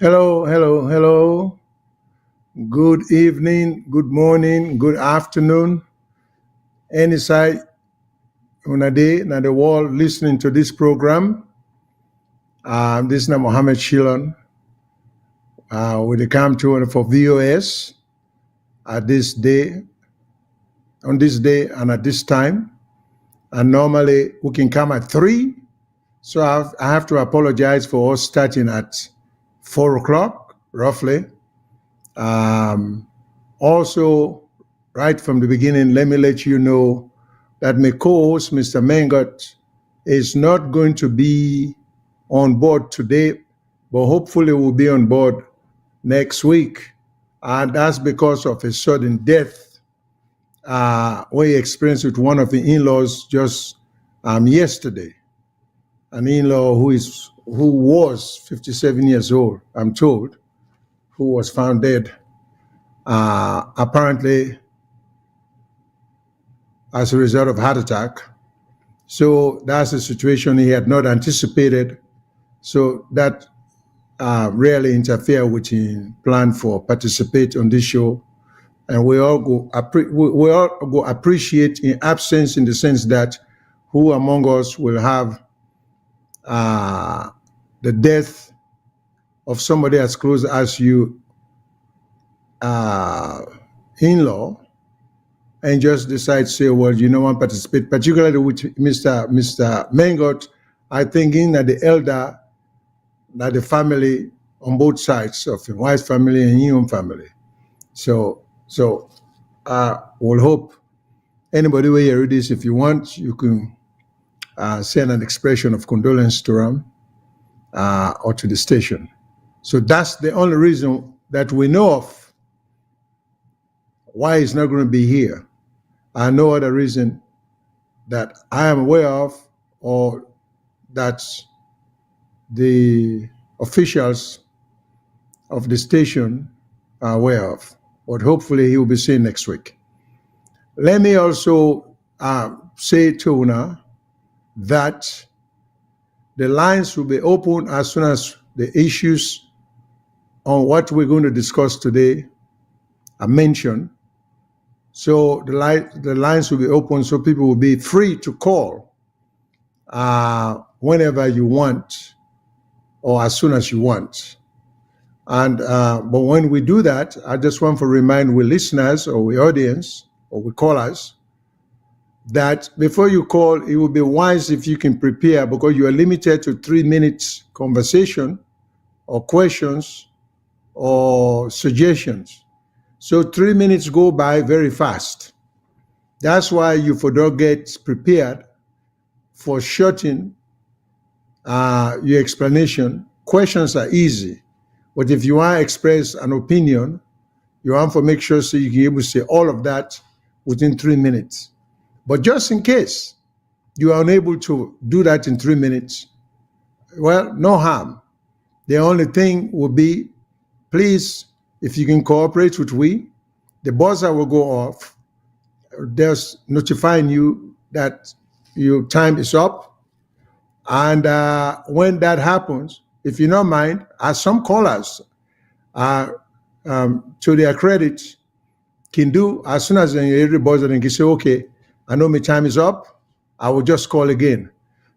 Hello, hello, hello. Good evening, good morning, good afternoon. Any side on a day, na the world listening to this program. This is Mohammed Shilon with the Cam 2 for VOS at this day, on this day and at this time. And normally we can come at 3. So I have to apologize for us starting at 4 o'clock, roughly. Also, right from the beginning, let me let you know that my co-host, Mr. Mengot, is not going to be on board today, but hopefully will be on board next week. And that's because of a sudden death we experienced with one of the in-laws just yesterday. An in-law who was 57 years old, I'm told, who was found dead. Apparently as a result of heart attack. So that's a situation he had not anticipated. So that rarely interfere with his plan for participate on this show. And we all go appreciate in absence, in the sense that who among us will have the death of somebody as close as you in-law, and just decide to say, well, you know what, participate, particularly with Mr. Mengot, I think in that the elder, that the family on both sides of the wife's family and your own family. So we'll hope anybody will hear this. If you want, you can send an expression of condolence to them or to the station. So that's the only reason that we know of why he's not going to be here. No other reason that I am aware of, or that the officials of the station are aware of. But hopefully he will be seen next week. Let me also say to Una that the lines will be open as soon as the issues on what we're going to discuss today are mentioned. So the lines will be open, so people will be free to call whenever you want or as soon as you want. And but when we do that, I just want to remind we listeners or we audience or we callers that before you call, it would be wise if you can prepare, because you are limited to 3 minutes conversation or questions or suggestions. So 3 minutes go by very fast. That's why you don't get prepared for shortening your explanation. Questions are easy, but if you want to express an opinion, you want to make sure so you can be able to say all of that within 3 minutes. But just in case you are unable to do that in 3 minutes, well, no harm. The only thing will be, please, if you can cooperate with we, the buzzer will go off, just notifying you that your time is up. And when that happens, if you don't mind, as some callers to their credit can do, as soon as the buzzer and can say, okay, I know my time is up, I will just call again.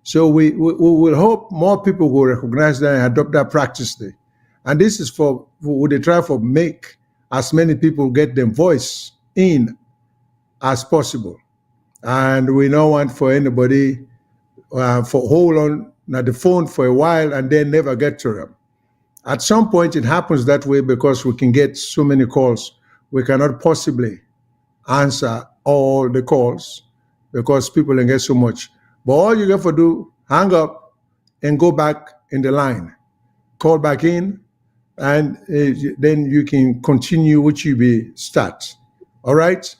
So we will hope more people will recognize that and adopt that practice there. And this is would they try for make as many people get their voice in as possible. And we don't want for anybody for hold on at the phone for a while and then never get to them. At some point it happens that way because we can get so many calls. We cannot possibly answer all the calls because people can get so much. But all you got to do, hang up and go back in the line. Call back in, and then you can continue what you be start. All right?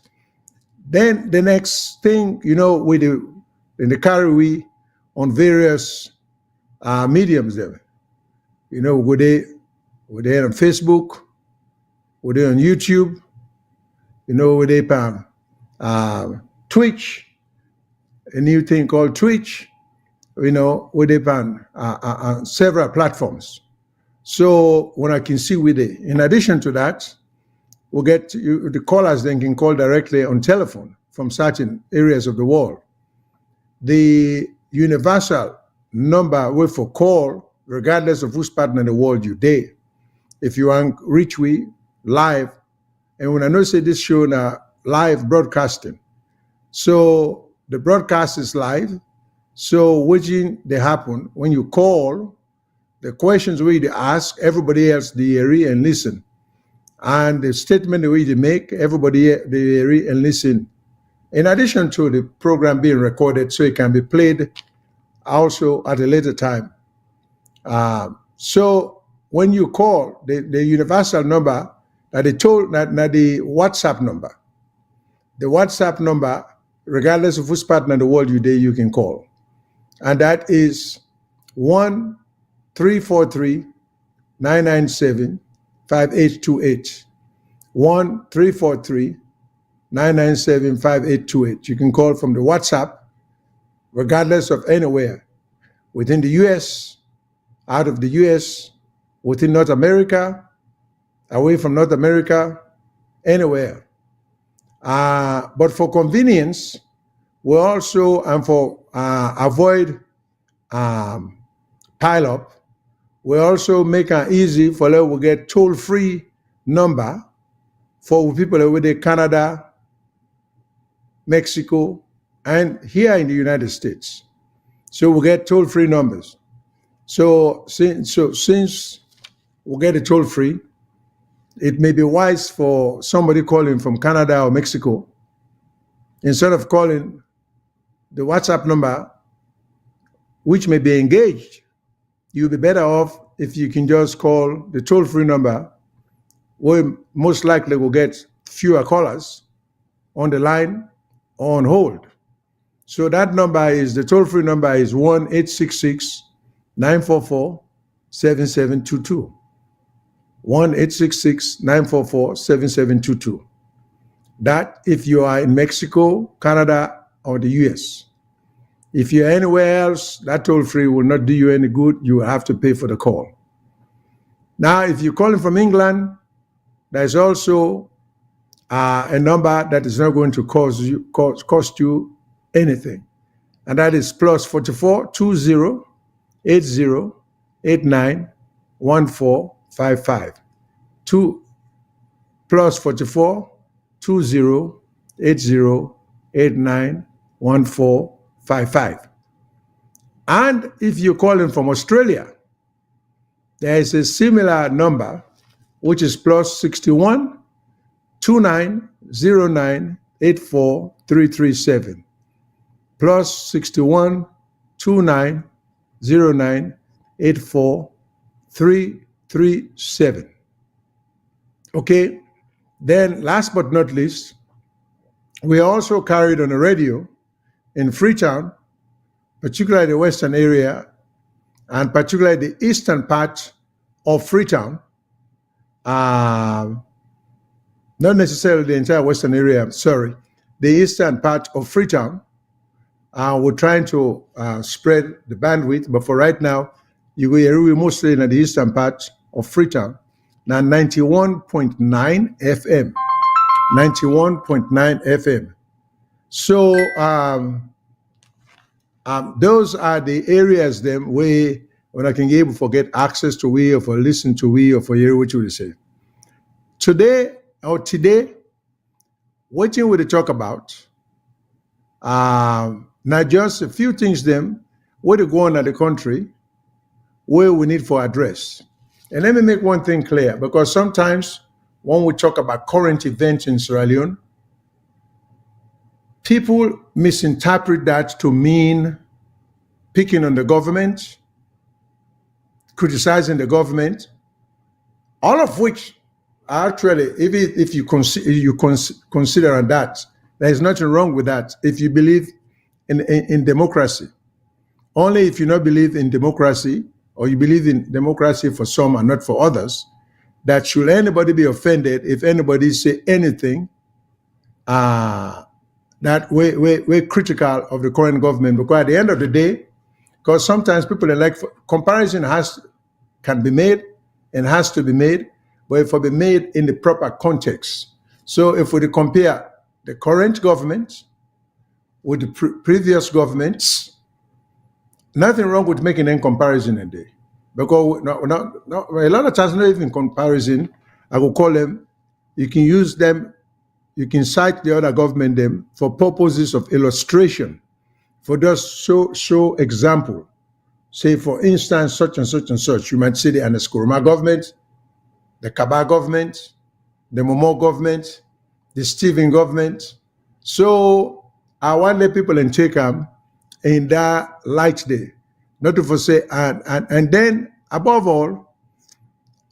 Then the next thing, we do in the carry we on various mediums there. We're there on Facebook, we're there on YouTube, we're there on Twitch, a new thing called Twitch, we're there on several platforms. So when I can see with it, in addition to that, we'll get the callers then can call directly on telephone from certain areas of the world. The universal number way for call, regardless of whose partner in the world you date. If you want reach we live, and when I know say this show now live broadcasting, so the broadcast is live. So which they happen when you call, the questions we they ask, everybody else they hear and listen, and the statement the way they make, everybody they hear and listen. In addition to the program being recorded, so it can be played also at a later time. So when you call the universal number that they told that the WhatsApp number, regardless of which partner in the world you did, you can call. And that is 1-343-997-5828. 1-343-997-5828. You can call from the WhatsApp, regardless of anywhere, within the US, out of the US, within North America, away from North America, anywhere. But for convenience, we also, and for avoid pile up, we also make it easy for them to get toll-free number for people with Canada, Mexico, and here in the United States. So we get toll-free numbers. So since we get a toll-free, it may be wise for somebody calling from Canada or Mexico, instead of calling the WhatsApp number, which may be engaged, you'll be better off if you can just call the toll-free number, where most likely will get fewer callers on the line or on hold. So that number is, the toll-free number is 1-866-944-7722. 1-866-944-7722. That if you are in Mexico, Canada, or the US. If you're anywhere else, that toll-free will not do you any good. You will have to pay for the call. Now, if you're calling from England, there's also a number that is not going to cost you anything. And that is +44 20 80 89 1455. +44 20 80 89 1455. And if you're calling from Australia, there is a similar number, which is +61 29 09 84 337. +61 29 09 84 337. Okay, then last but not least, we also carried on the radio in Freetown, particularly the western area, and particularly the eastern part of Freetown, not necessarily the entire western area, sorry, the eastern part of Freetown. We're trying to spread the bandwidth, but for right now, we're mostly in the eastern part of Freetown. Now 91.9 FM, 91.9 FM. So those are the areas then where when I can be able to get access to we, or for listen to we, or for hear what you will say. Today, what you will talk about, not just a few things them, where to go on at the country, where we need for address. And let me make one thing clear, because sometimes when we talk about current events in Sierra Leone, people misinterpret that to mean picking on the government, criticizing the government, all of which actually, if you consider that, there is nothing wrong with that if you believe in democracy. Only if you don't believe in democracy, or you believe in democracy for some and not for others, that should anybody be offended if anybody say anything that we're critical of the current government. Because at the end of the day, because sometimes people are like, comparison can be made, and has to be made, but it will be made in the proper context. So if we compare the current government with the previous governments, nothing wrong with making a comparison in there. Because a lot of times, not even comparison, I will call them, you can use them, you can cite the other government them for purposes of illustration, for just show example. Say, for instance, such and such and such. You might say the Aneskuruma government, the Kaba government, the Momo government, the Stephen government. So I want the people in take them in that light there. Not to say, and then above all,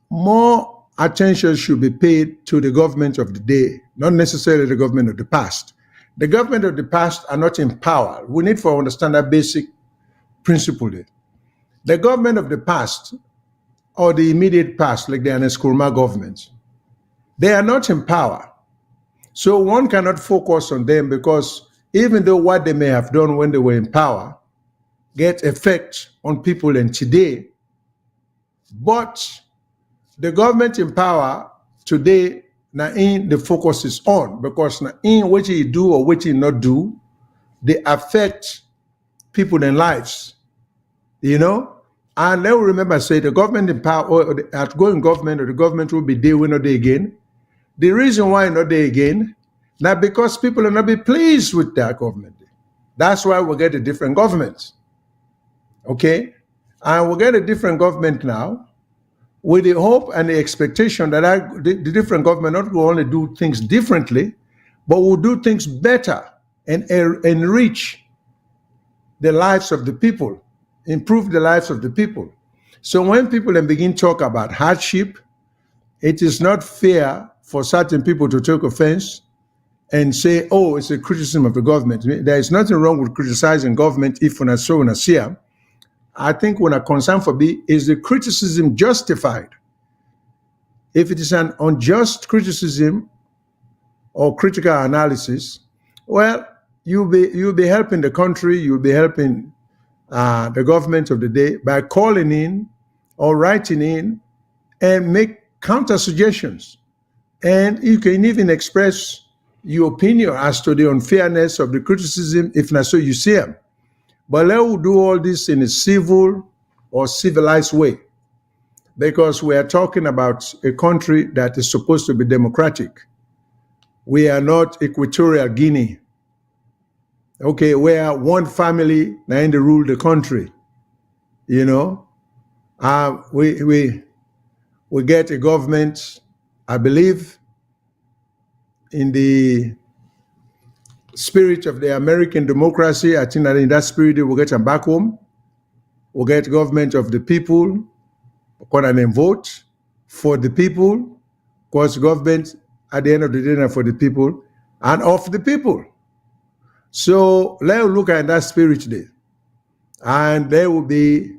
more attention should be paid to the government of the day, not necessarily the government of the past. The government of the past are not in power. We need to understand that basic principle there. The government of the past or the immediate past, like the Aneskuruma government, they are not in power. So one cannot focus on them, because even though what they may have done when they were in power get effect on people in today, but the government in power today, now in the focus is on, because now in what you do or what you not do, they affect people and lives, you know. And then we remember, say, the government in power, or the outgoing government, or the government will be there, will not there again. The reason why not there again, not because people will not be pleased with that government. That's why we get a different government. Okay? And we'll get a different government now, with the hope and the expectation that the different government not will only do things differently, but will do things better and enrich the lives of the people, improve the lives of the people. So when people then begin to talk about hardship, it is not fair for certain people to take offense and say, oh, it's a criticism of the government. There is nothing wrong with criticizing government if when I saw when I see them. I think when a concern for me is the criticism justified. If it is an unjust criticism or critical analysis, well, you'll be helping the country, you'll be helping the government of the day by calling in or writing in and make counter suggestions. And you can even express your opinion as to the unfairness of the criticism, if not so you see them. But let us do all this in a civil or civilized way, because we are talking about a country that is supposed to be democratic. We are not Equatorial Guinea, okay, where one family now rule the country. You know, we get a government, I believe, in the spirit of the American democracy. I think that in that spirit, we'll get them back home. We'll get government of the people, come and vote for the people, because government at the end of the day are for the people and of the people. So let's look at that spirit there. And there will be,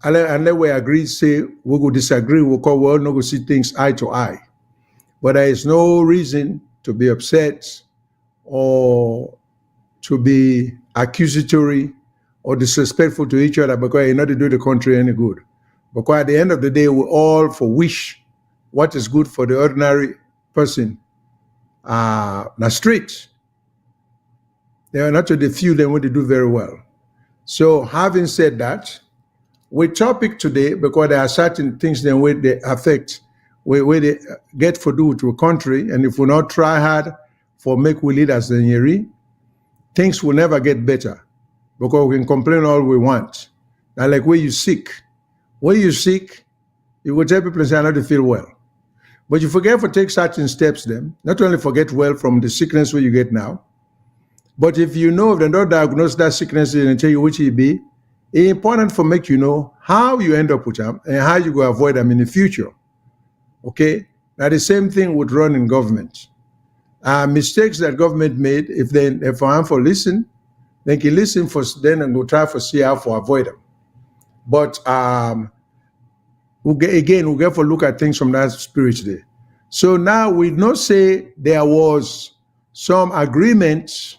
unless we agree, say we will disagree, we'll call, we'll not go see things eye to eye. But there is no reason to be upset or to be accusatory or disrespectful to each other, because you're not to do the country any good. Because at the end of the day, we all for wish what is good for the ordinary person in the street. They are not to the few, then when they do very well. So having said that, we topic today, because there are certain things then where they affect, where they get for do to a country, and if we not try hard for make we leaders in Yeri, things will never get better, because we can complain all we want. Now, like when you sick, you will tell people and say, I don't feel well. But you forget to take certain steps then, not only forget well from the sickness where you get now, but if you know, if they don't diagnose that sickness and tell you which it be, it's important for make you know how you end up with them and how you go avoid them in the future. Okay? Now the same thing would run in government. Mistakes that government made, if I'm for listen, they can listen for then and go try for see how to avoid them. But we'll get for look at things from that spirit there. So now we not say there was some agreement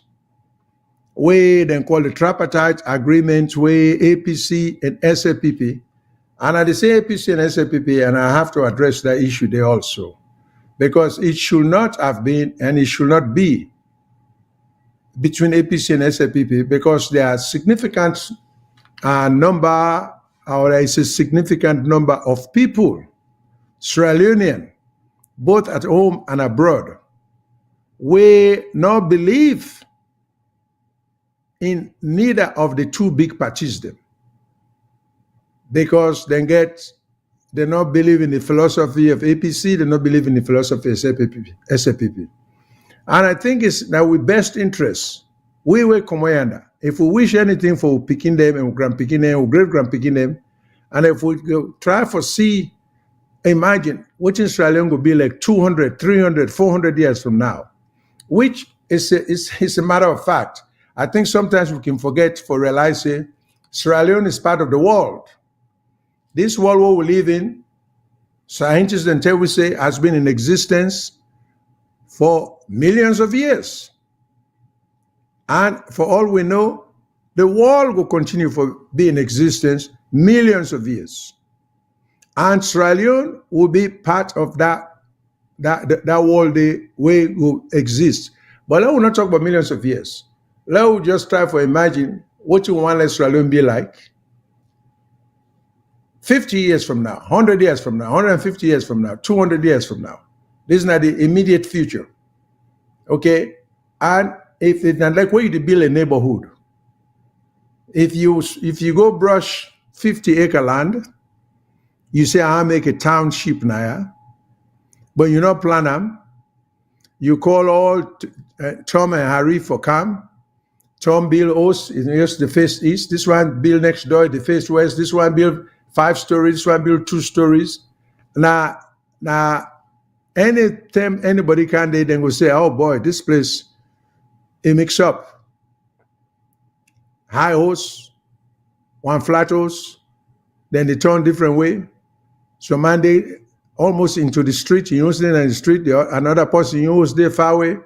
where then call the tripartite agreement where APC and SAPP And I say APC and SAPP, and I have to address that issue there also, because it should not have been and it should not be between APC and SAPP, because there are significant number, or there is a significant number of people, Sierra Leonean, both at home and abroad, we not believe in neither of the two big parties them, because they not believe in the philosophy of APC, they not believe in the philosophy of SAPP. And I think it's that we best interest, we will come under. If we wish anything for picking them and grand picking them, or great grand picking them, and if we go try for see, imagine what in Sierra Leone will be like 200, 300, 400 years from now, which is a matter of fact. I think sometimes we can forget for realizing Sierra Leone is part of the world. This world where we live in, scientists until we say has been in existence for millions of years. And for all we know, the world will continue to be in existence millions of years. And Sierra Leone will be part of that world the way it will exist. But let us not talk about millions of years. Let us just try to imagine what you want Sierra Leone be like 50 years from now, 100 years from now, 150 years from now, 200 years from now. This is not the immediate future. Okay? And if it's not like where you build a neighborhood, if you go brush 50-acre land, you say, I'll make a township now, but you not plan them. You call all Tom and Harry for come. Tom build house is the face east. This one build next door, the face west. This one build 5 stories. This one build 2 stories. Now, anytime anybody can, they then go say, oh boy, this place, it mix up. High house, one flat house, then they turn different way. So man, they almost into the street, you know, in the street, another person, you know, there far away.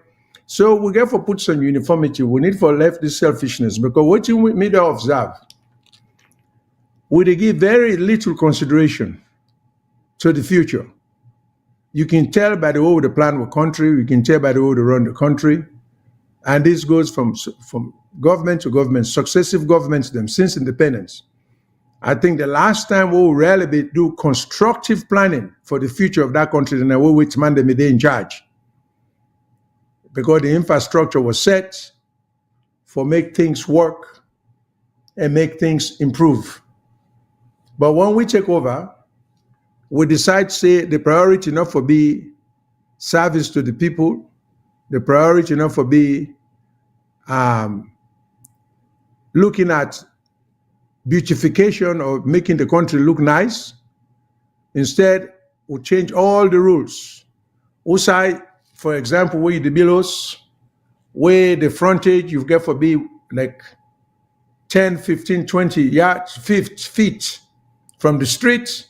So we get for put some uniformity. We need for left this selfishness, because what you need to observe, we give very little consideration to the future. You can tell by the way they plan the country, you can tell by the way they run the country. And this goes from government to government, successive governments them since independence. I think the last time we will really do constructive planning for the future of that country, and we which man they in charge, because the infrastructure was set for make things work and make things improve. But when we take over, we decide say the priority not for be service to the people, the priority not for be looking at beautification or making the country look nice. Instead, we change all the rules. Outside, for example, where the billows, where the frontage you get for be like 10, 15, 20 yards, feet from the street,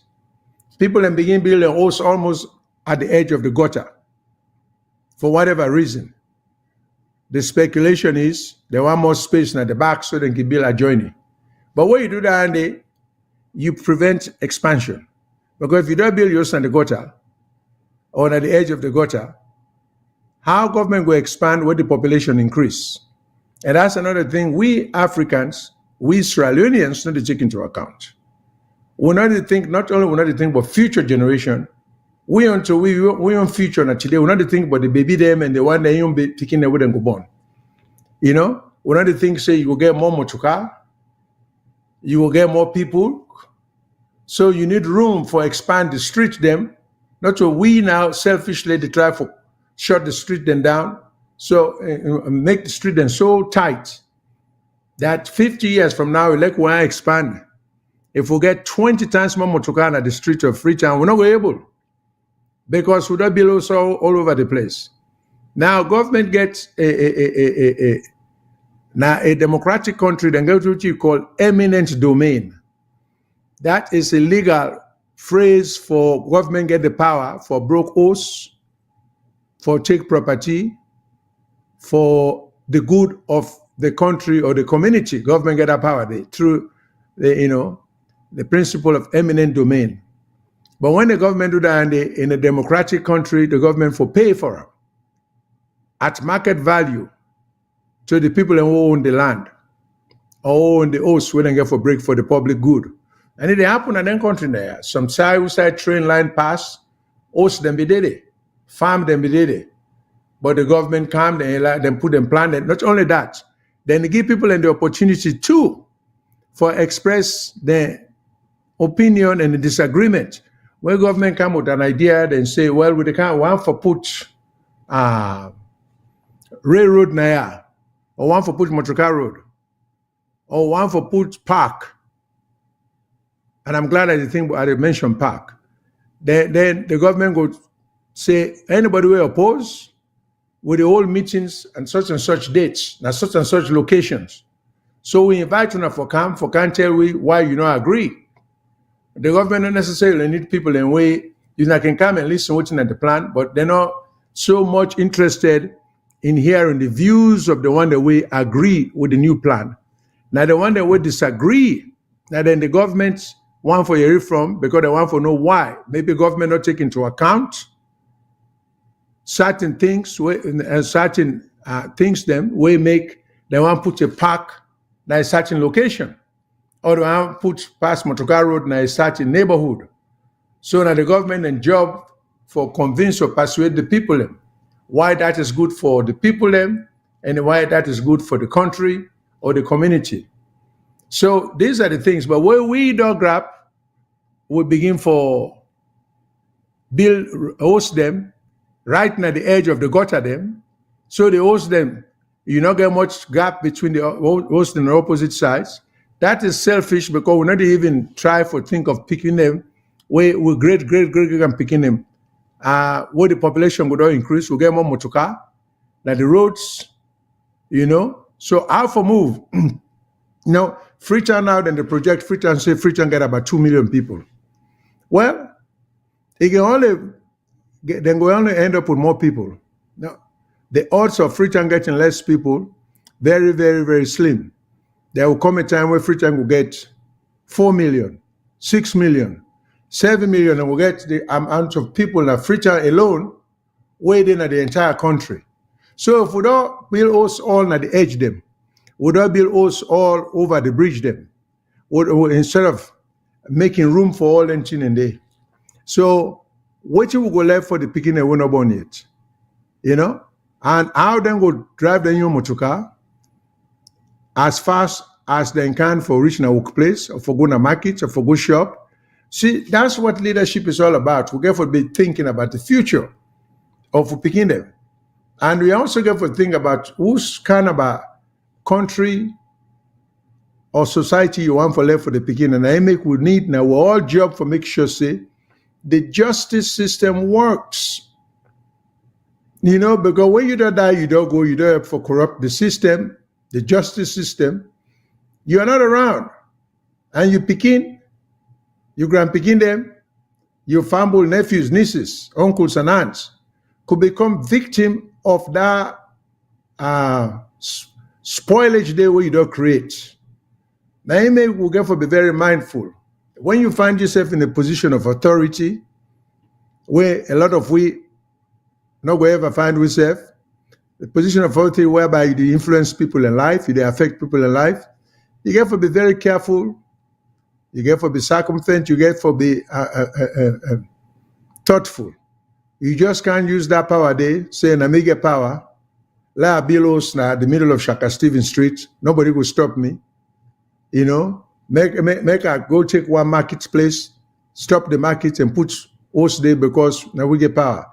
people then begin building a house almost at the edge of the gutter for whatever reason. The speculation is they want more space at the back so they can build adjoining. But when you do that, Andy, you prevent expansion. Because if you don't build yours on the gutter or at the edge of the gutter, how government will expand when the population increase? And that's another thing we Africans, we Sierra Leoneans need to take into account. We not to think, not only we not to think about future generation, we on future not today, we not to think about the baby them and the one that you be picking them with and go born. You know, we not to think say you will get more motuka, you will get more people. So you need room for expand the street them. Not so we now selfishly try to shut the street them down. So make the street them so tight that 50 years from now, like when I expand, if we get 20 times more motokan at the street of Freetown, we're not going to be able, because we don't build also all over the place. Now government gets a democratic country, then go to what you call eminent domain. That is a legal phrase for government get the power for broke house, for take property, for the good of the country or the community. Government get that power through the the principle of eminent domain. But when the government do that in a democratic country, the government for pay for them at market value to the people who own the land or own the house when they get for break for the public good. And it happen in that country there. Some side train line pass, house them be did it, farm them be did it. But the government come, then put them plan. Not only that, then they give people the opportunity too for express their opinion and the disagreement. When government come with an idea, then say, well, we can't want for put railroad naya, or one for put motorcar road, or one for put park. And I'm glad I mentioned park. Then the government would say, anybody will oppose with the whole meetings and such dates, and such locations. So we invite you for can tell we why you don't agree. The government don't necessarily need people in way you can come and listen what's in the plan, but they're not so much interested in hearing the views of the one that we agree with the new plan. Now the one that we disagree, now then the government want for hear from because they want to know why. Maybe government not take into account certain things, things them we make. They want to put a park in a certain location, or they want to put past motorcar road in a certain neighborhood. So now the government and job for convince or persuade the people them why that is good for the people them and why that is good for the country or the community. So these are the things. But where we don't grab, we begin for build host them right at the edge of the gutter them. So they host them. You not get much gap between the host and the opposite sides. That is selfish because we not even try for think of picking them. We great and picking them. Where the population would increase, we get more motoka. Like the roads, So how for move? Freetown now, then the project Freetown say Freetown get about 2 million people. Well, it can only end up with more people. Now, the odds of Freetown getting less people, very, very, very slim. There will come a time where Freetown will get 4 million, 6 million, 7 million, and we'll get the amount of people in Freetown alone waiting at the entire country. So if we don't build us all at the edge them, we don't build us all over the bridge them, instead of making room for all them thing in there. So what you will go left for the picking and we're not born yet, and how then go drive the new motorcar as fast as they can for reaching a workplace or for going to market or for go shop. See, that's what leadership is all about. We get to be thinking about the future of picking them. And we also get to think about whose kind of a country or society you want for left for the beginning. And I make we need now we're all job for make sure say the justice system works. Because when you don't die, you don't go, you don't help for corrupt the system, the justice system. You are not around. And you grandpicking them, your family, nephews, nieces, uncles, and aunts could become victim of that spoilage day where you don't create. Now, you may get to be very mindful. When you find yourself in a position of authority, where a lot of we not going to ever find ourselves, the position of authority whereby you influence people in life, you affect people in life, you get to be very careful. You get to be circumspect. You get to be thoughtful. You just can't use that power there, saying I may get power. Like Bilos na the middle of Shaka Stevens Street. Nobody will stop me. Make I go take one marketplace, stop the market and put us there because now we get power.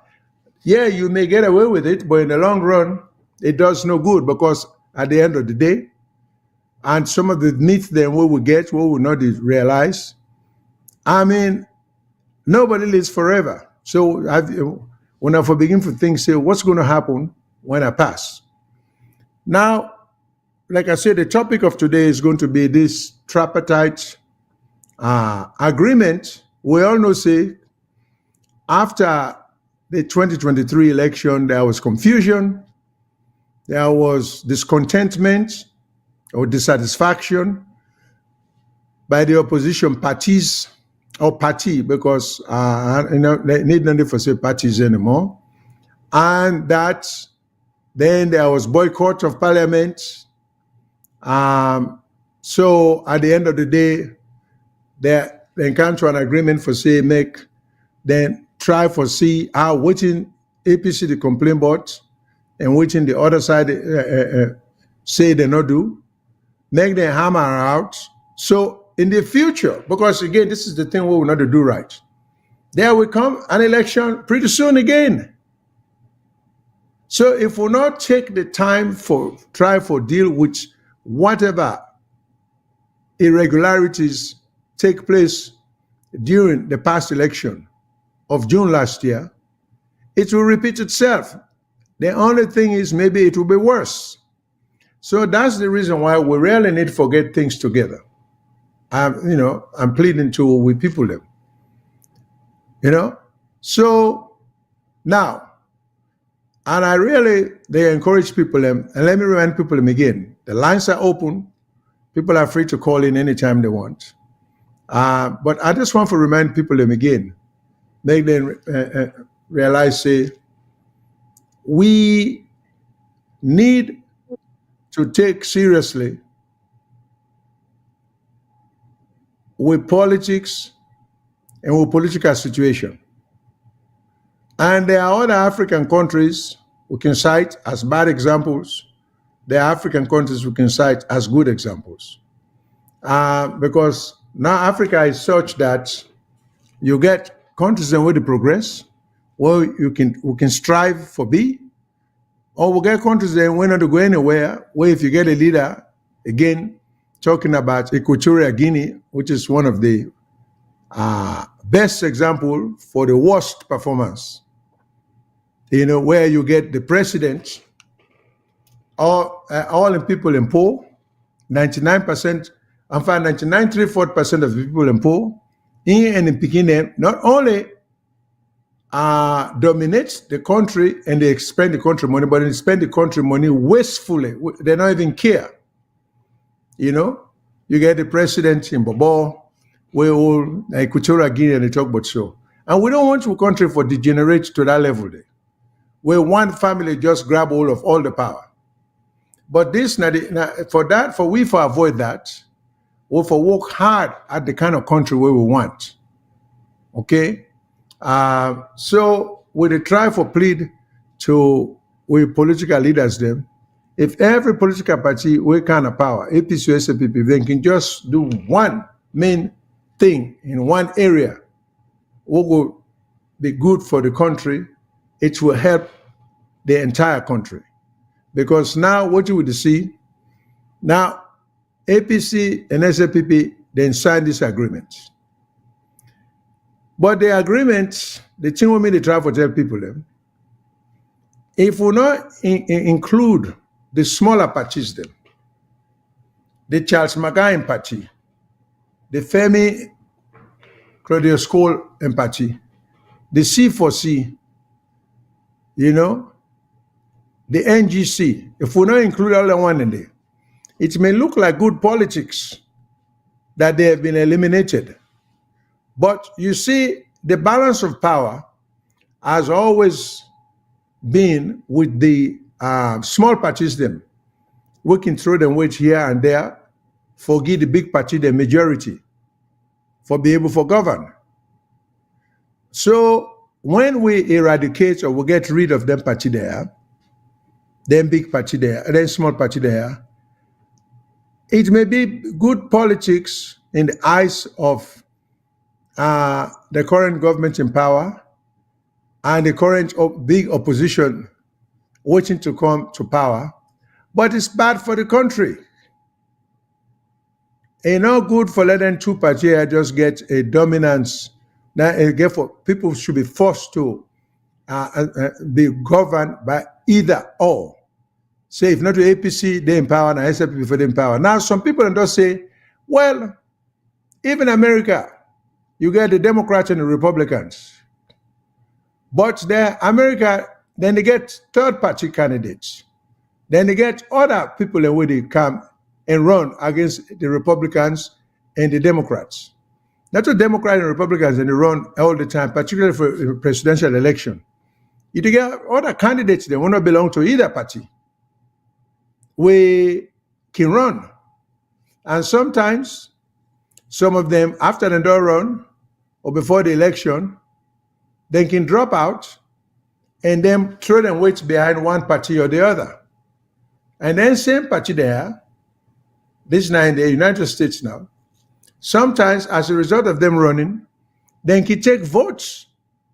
Yeah, you may get away with it, but in the long run, it does no good because at the end of the day, and some of the myths then we will get, we will not realize. I mean, nobody lives forever. So when I begin to think, say, what's going to happen when I pass? Now, like I said, the topic of today is going to be this tripartite agreement. We all know, say, after the 2023 election, there was confusion, there was discontentment or dissatisfaction. by the opposition parties or party, because they need not for say parties anymore, and that then there was boycott of parliament. So at the end of the day, they come to an agreement for say make then try for see how waiting APC the complaint board and waiting the other side say they not do, make them hammer out. So in the future, because again, this is the thing we will not do right. There will come an election pretty soon again. So if we not take the time for try for deal with whatever irregularities take place during the past election of June last year, it will repeat itself. The only thing is maybe it will be worse. So that's the reason why we really need to get things together. I'm pleading with people them. So now, and they encourage people them, and let me remind people them again, the lines are open. People are free to call in anytime they want. But I just want to remind people them again, make them realize, say, we need to take seriously with politics and with political situation. And there are other African countries we can cite as bad examples. There are African countries we can cite as good examples. Because now Africa is such that you get countries in where they progress, where we can strive for be, or we get countries that we're not to go anywhere, where if you get a leader, again, talking about Equatorial Guinea, which is one of the best example for the worst performance, where you get the president, all the people in poor, 99%, in fact, 99.34% of the people in poor, and in Pekin, not only dominates the country and they spend the country money, but they spend the country money wastefully. They don't even care. You get the president in Bobo, we all Equatorial Guinea and they talk about so. And we don't want your country for degenerate to that level there, where one family just grab hold of all the power. But this for avoid that, we for work hard at the kind of country where we want. Okay? So we try for plead with political leaders them. If every political party with kind of power, APC or SPP, they can just do one main thing in one area, what will be good for the country, it will help the entire country. Because now what you would see, now APC and SPP, they sign this agreement. But the agreement, the thing we made the try to tell people them, if we not include the smaller parties them, the Charles McGuire party, the Femi Claudius Cole party, the C4C, the NGC, if we not include all the one in there, it may look like good politics that they have been eliminated. But you see, the balance of power has always been with the small parties them. We can throw them weight here and there, forgive the big party the majority, for be able to govern. So when we eradicate or we get rid of them party there, then big party there, and then small party there, it may be good politics in the eyes of the current government in power and the current big opposition waiting to come to power, but it's bad for the country. It's not good for letting two parties just get a dominance. Therefore, people should be forced to be governed by either or. Say, if not the APC, they empower, and SPP for the empower. Now, some people just say, well, even America, you get the Democrats and the Republicans. But America, then they get third-party candidates. Then they get other people in where they come and run against the Republicans and the Democrats. Not the Democrats and Republicans, and they run all the time, particularly for a presidential election. You get other candidates that will not belong to either party. We can run. And sometimes, some of them, after they don't run, or before the election, they can drop out and then throw them weights behind one party or the other. And then same party there, this is now in the United States now, sometimes as a result of them running, they can take votes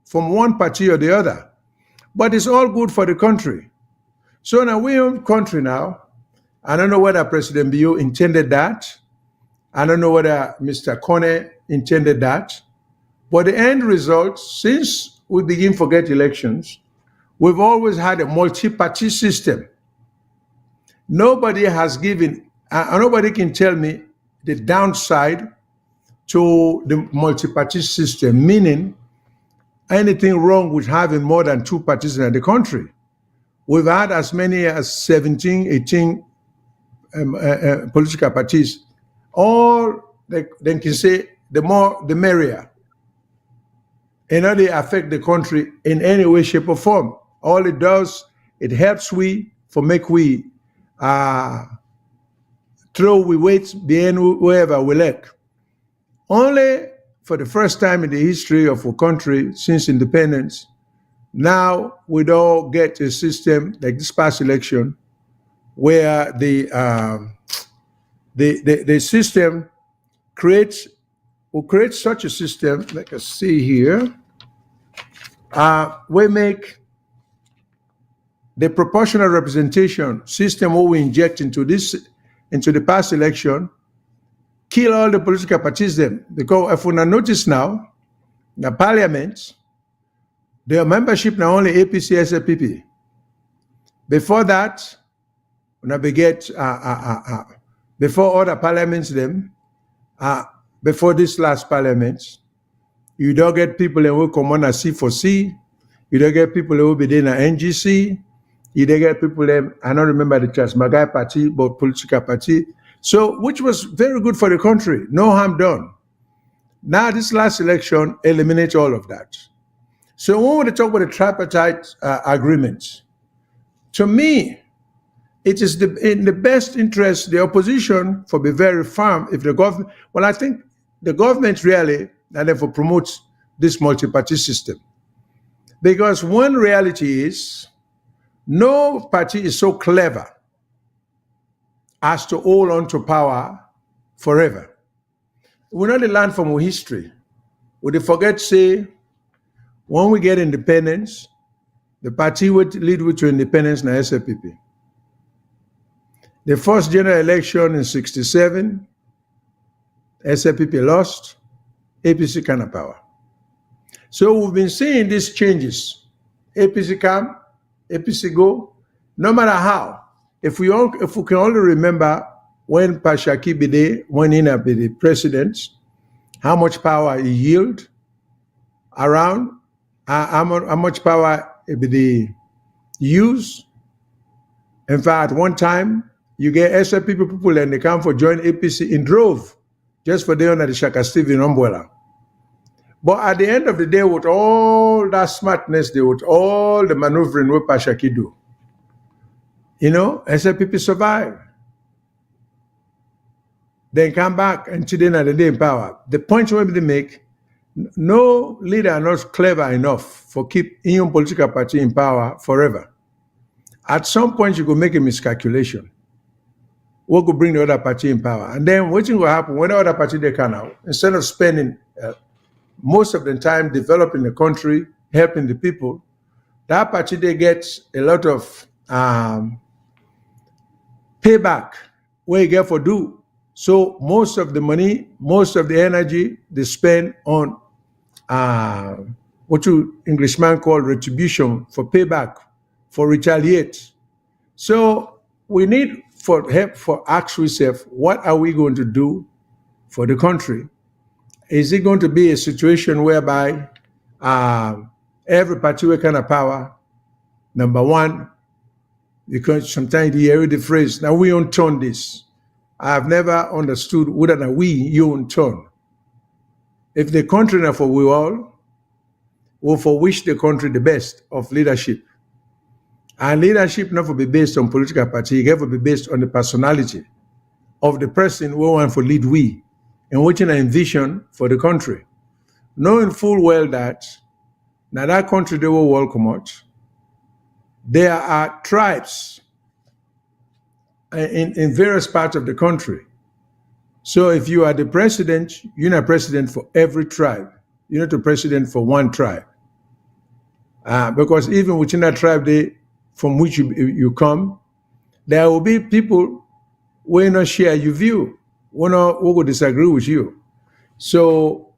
from one party or the other. But it's all good for the country. So now we own country now. I don't know whether President Bio intended that. I don't know whether Mr. Kone intended that. But the end result, since we begin to get elections, we've always had a multi-party system. Nobody has given, nobody can tell me the downside to the multi-party system, meaning anything wrong with having more than two parties in the country. We've had as many as 17, 18 political parties. All they can say, the more, the merrier. And how they affect the country in any way, shape, or form. All it does, it helps we for make we throw we weights behind wherever we like. Only for the first time in the history of our country since independence, now we don't get a system like this past election where the system will create such a system, like I see here, we make the proportional representation system what we inject into the past election, kill all the political parties then. Because if we notice now, the parliament, their membership now only APC, SLPP. Before that, when we get before other parliaments them, before this last parliament, you don't get people who will come on a C4C, you don't get people who will be in an NGC, you don't get people them, I don't remember the Transmagai party, but political party. So, which was very good for the country, no harm done. Now, this last election eliminates all of that. So, when we talk about the tripartite agreement, to me, it is in the best interest, the opposition, for be very firm, if the government, well, I think the government really, and therefore promotes this multi-party system. Because one reality is, no party is so clever as to hold on to power forever. We not learn from our history. We forget say, when we get independence, the party would lead to independence na SLPP. The first general election in 1967, SLPP lost, APC kind of power. So we've been seeing these changes. APC come, APC go, no matter how. If we can only remember when Pashaki Bide went in as the president, how much power he yielded around, how much power he used. In fact, one time, you get SLPP people and they come for join APC in drove, just for them at the Shaka Stephen umbrella. But at the end of the day, with all that smartness, with all the maneuvering what Pashaki do, you know, SLPP survive. Then come back until the end of the day in power. The point where they make, no leader not clever enough for keep any political party in power forever. At some point, you could make a miscalculation. What could bring the other party in power? And then what will happen when the other party they come out, instead of spending most of the time developing the country, helping the people, that party they get a lot of payback where you get for do. So most of the money, most of the energy they spend on what you Englishman call retribution, for payback, for retaliate. So we need for help for ask ourselves, what are we going to do for the country? Is it going to be a situation whereby every party will kind of power? Number one, because sometimes you hear the phrase, now we don't turn this. I have never understood whether we, you in turn, if the country now for we all, will for wish the country the best of leadership. And leadership not for be based on political party, it have to be based on the personality of the person who want to lead we, and watching a vision for the country. Knowing full well that now that country they will welcome out, there are tribes in various parts of the country. So if you are the president, you're not president for every tribe. You're not the president for one tribe. Because even within that tribe from which you come, there will be people who will not share your view, who will disagree with you. So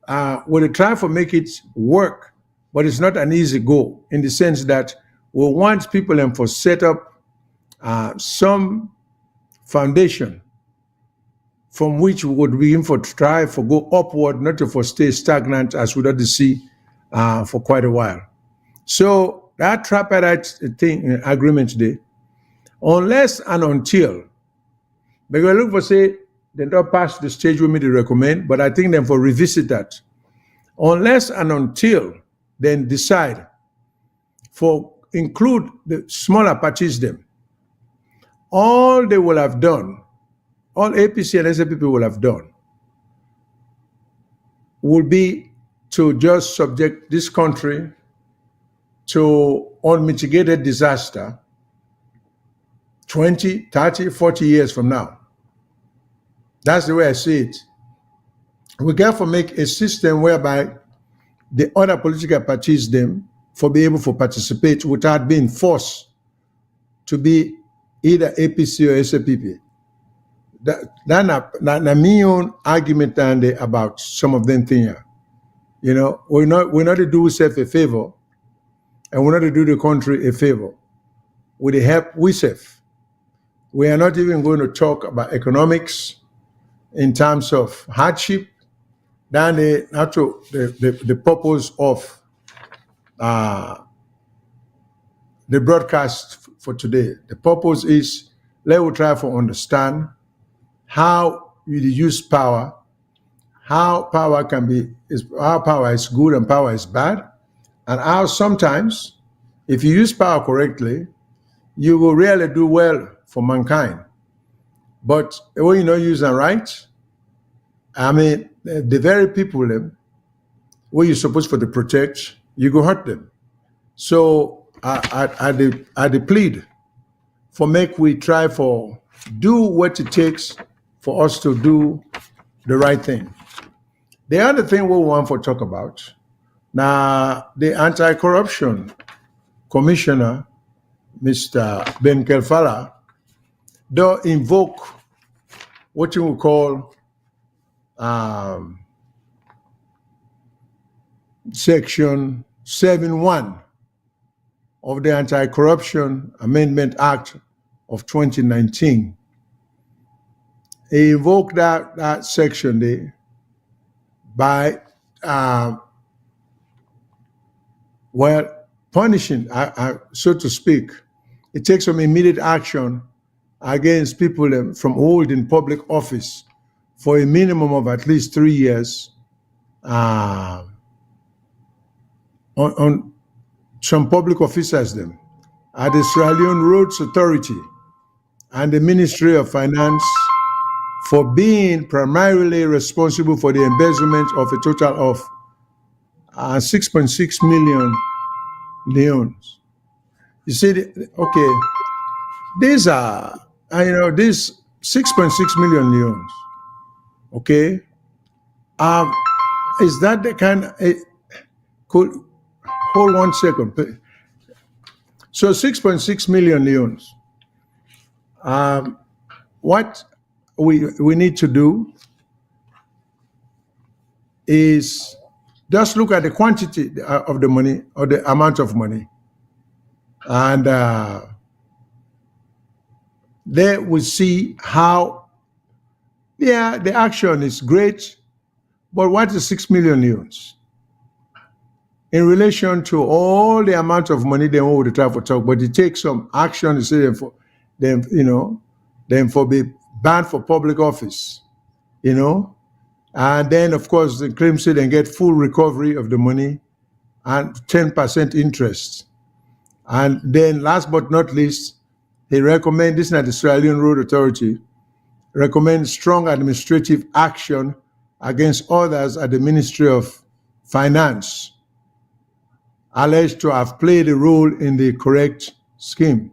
we'll try to make it work, but it's not an easy goal in the sense that we want people to set up some foundation from which we would begin to try to go upward, not to stay stagnant as we don't see for quite a while. So that tripartite thing agreement today, unless and until, because I look for say they don't pass the stage with me to recommend, but I think them for revisit that. Unless and until then decide for include the smaller parties them, all they will have done, all APC and SAPP will have done, will be to just subject this country to unmitigated disaster 20, 30, 40 years from now. That's the way I see it. We got to make a system whereby the other political parties them for be able to participate without being forced to be either APC or SAPP. That's my own argument about some of them things. You know, we're not to do ourselves a favor, and we're not to do the country a favor. With the help we save. We are not even going to talk about economics in terms of hardship. Then the purpose of the broadcast for today. The purpose is let us try to understand how you use power, how power is good and power is bad, and how sometimes, if you use power correctly, you will really do well for mankind. But when you don't use it right, I mean, the very people who you're supposed to protect, you go hurt them. So I plead for we try for do what it takes for us to do the right thing. The other thing we want to talk about, now the anti-corruption commissioner, Mr. Ben Kelfala, do invoke what you would call Section 7.1 of the Anti-Corruption Amendment Act of 2019. He invoked that section there by punishing, so to speak. It takes some immediate action against people from holding public office for a minimum of at least 3 years on some public officers at the Sierra Leone Roads Authority and the Ministry of Finance for being primarily responsible for the embezzlement of a total of 6.6 million leones. You see, okay, these are, these 6.6 million leones, okay? Is that the kind, could, hold 1 second. So 6.6 million leones. What we need to do is just look at the quantity of the money or the amount of money, and there we see how, the action is great, but what is 6 million leones in relation to all the amount of money they want to try to talk? But it takes some action to say them for be banned for public office, and then of course the claim said they get full recovery of the money and 10% interest. And then last but not least, he recommends, this is at the Sierra Leone Roads Authority, recommends strong administrative action against others at the Ministry of Finance alleged to have played a role in the correct scheme.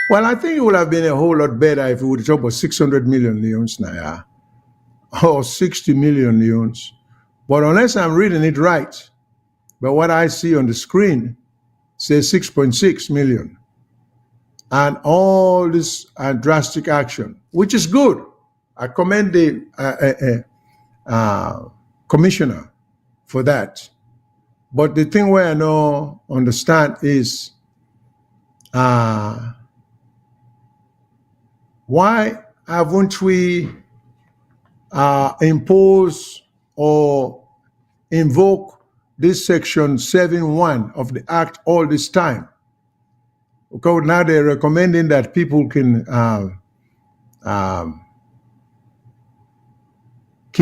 Well, I think it would have been a whole lot better if we would talk about 600 million leons now, or 60 million leons. But unless I'm reading it right, but what I see on the screen says 6.6 million. And all this drastic action, which is good. I commend the commissioner for that. But the thing where I don't understand is why haven't we imposed or invoke this section 7.1 of the Act all this time? Because now they're recommending that people can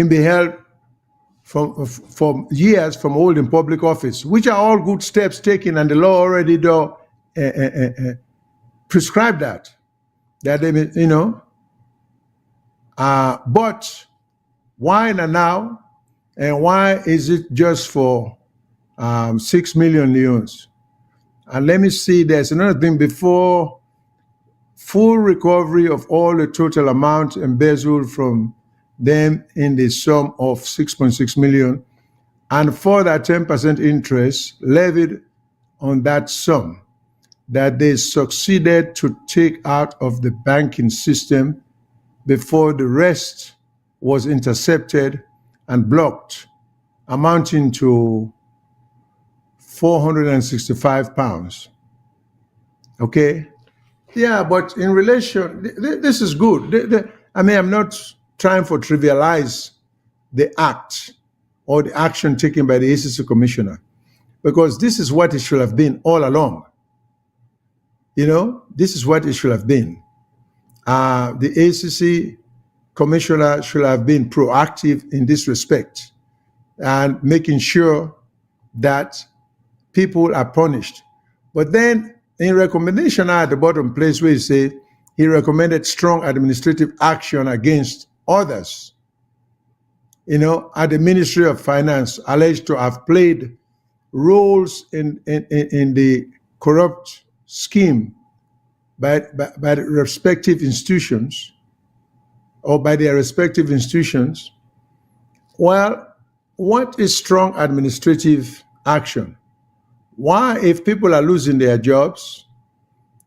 be held for years from holding public office, which are all good steps taken, and the law already prescribe that they, but why now, and why is it just for 6 million leons? And let me see, there's another thing before full recovery of all the total amount embezzled from them in the sum of 6.6 million, and for that 10% interest levied on that sum that they succeeded to take out of the banking system before the rest was intercepted and blocked, amounting to £465. Okay? Yeah, but in relation, this is good. I mean, I'm not trying to trivialize the act or the action taken by the ACC commissioner, because this is what it should have been all along. This is what it should have been. The ACC commissioner should have been proactive in this respect and making sure that people are punished. But then in recommendation at the bottom place where he say he recommended strong administrative action against others, at the Ministry of Finance alleged to have played roles in the corrupt scheme by the respective institutions, or by their respective institutions. Well, what is strong administrative action? Why, if people are losing their jobs,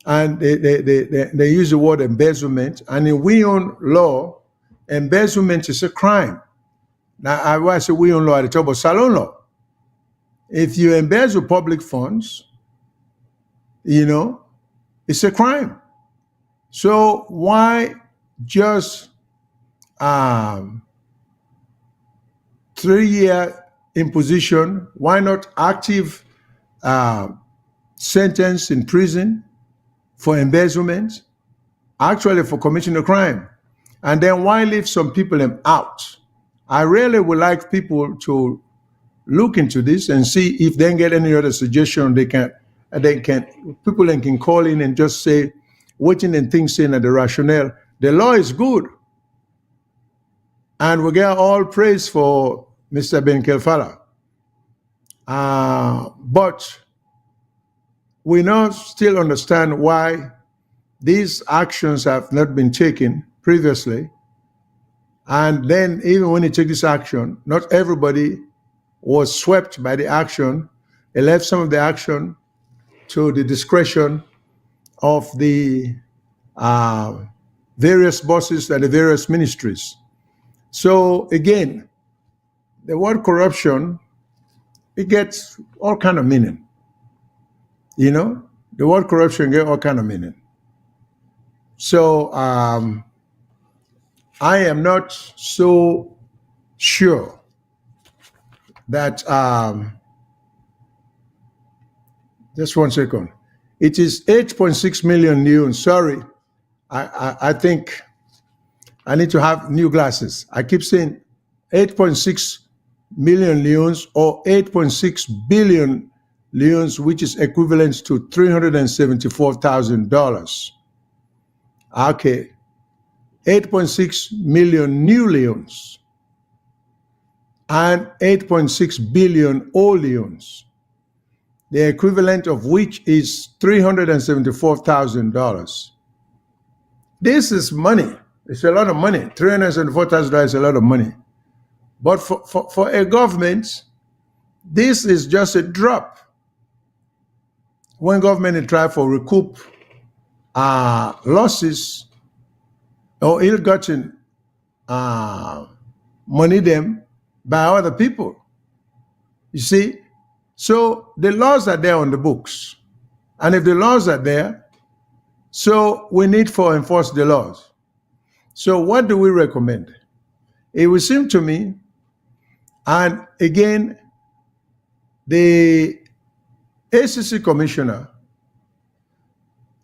and they use the word embezzlement, and in we own law, embezzlement is a crime. Now, I say we own law at the top of salon law. If you embezzle public funds, it's a crime. So why just 3-year imposition? Why not active sentence in prison for embezzlement, actually for committing a crime? And then why leave some people out? I really would like people to look into this and see if they get any other suggestion. People can call in and just say, waiting and things saying that the rationale. The law is good. And we get all praise for Mr. Ben Kelfala. But we now still understand why these actions have not been taken previously. And then even when you take this action, not everybody was swept by the action. It left some of the action to the discretion of the various bosses at the various ministries. So again, the word corruption, it gets all kind of meaning. The word corruption gets all kind of meaning. So I am not so sure that, just 1 second. It is 8.6 million leons. Sorry, I think I need to have new glasses. I keep saying 8.6 million leones or 8.6 billion leones, which is equivalent to $374,000. Okay, 8.6 million new leones and 8.6 billion old leones, the equivalent of which is $374,000. This is money. It's a lot of money. $374,000 is a lot of money. But for a government, this is just a drop. When government try for recoup losses or ill-gotten money them by other people. You see? So the laws are there on the books. And if the laws are there, so we need to enforce the laws. So what do we recommend? It would seem to me, and again, the ACC commissioner,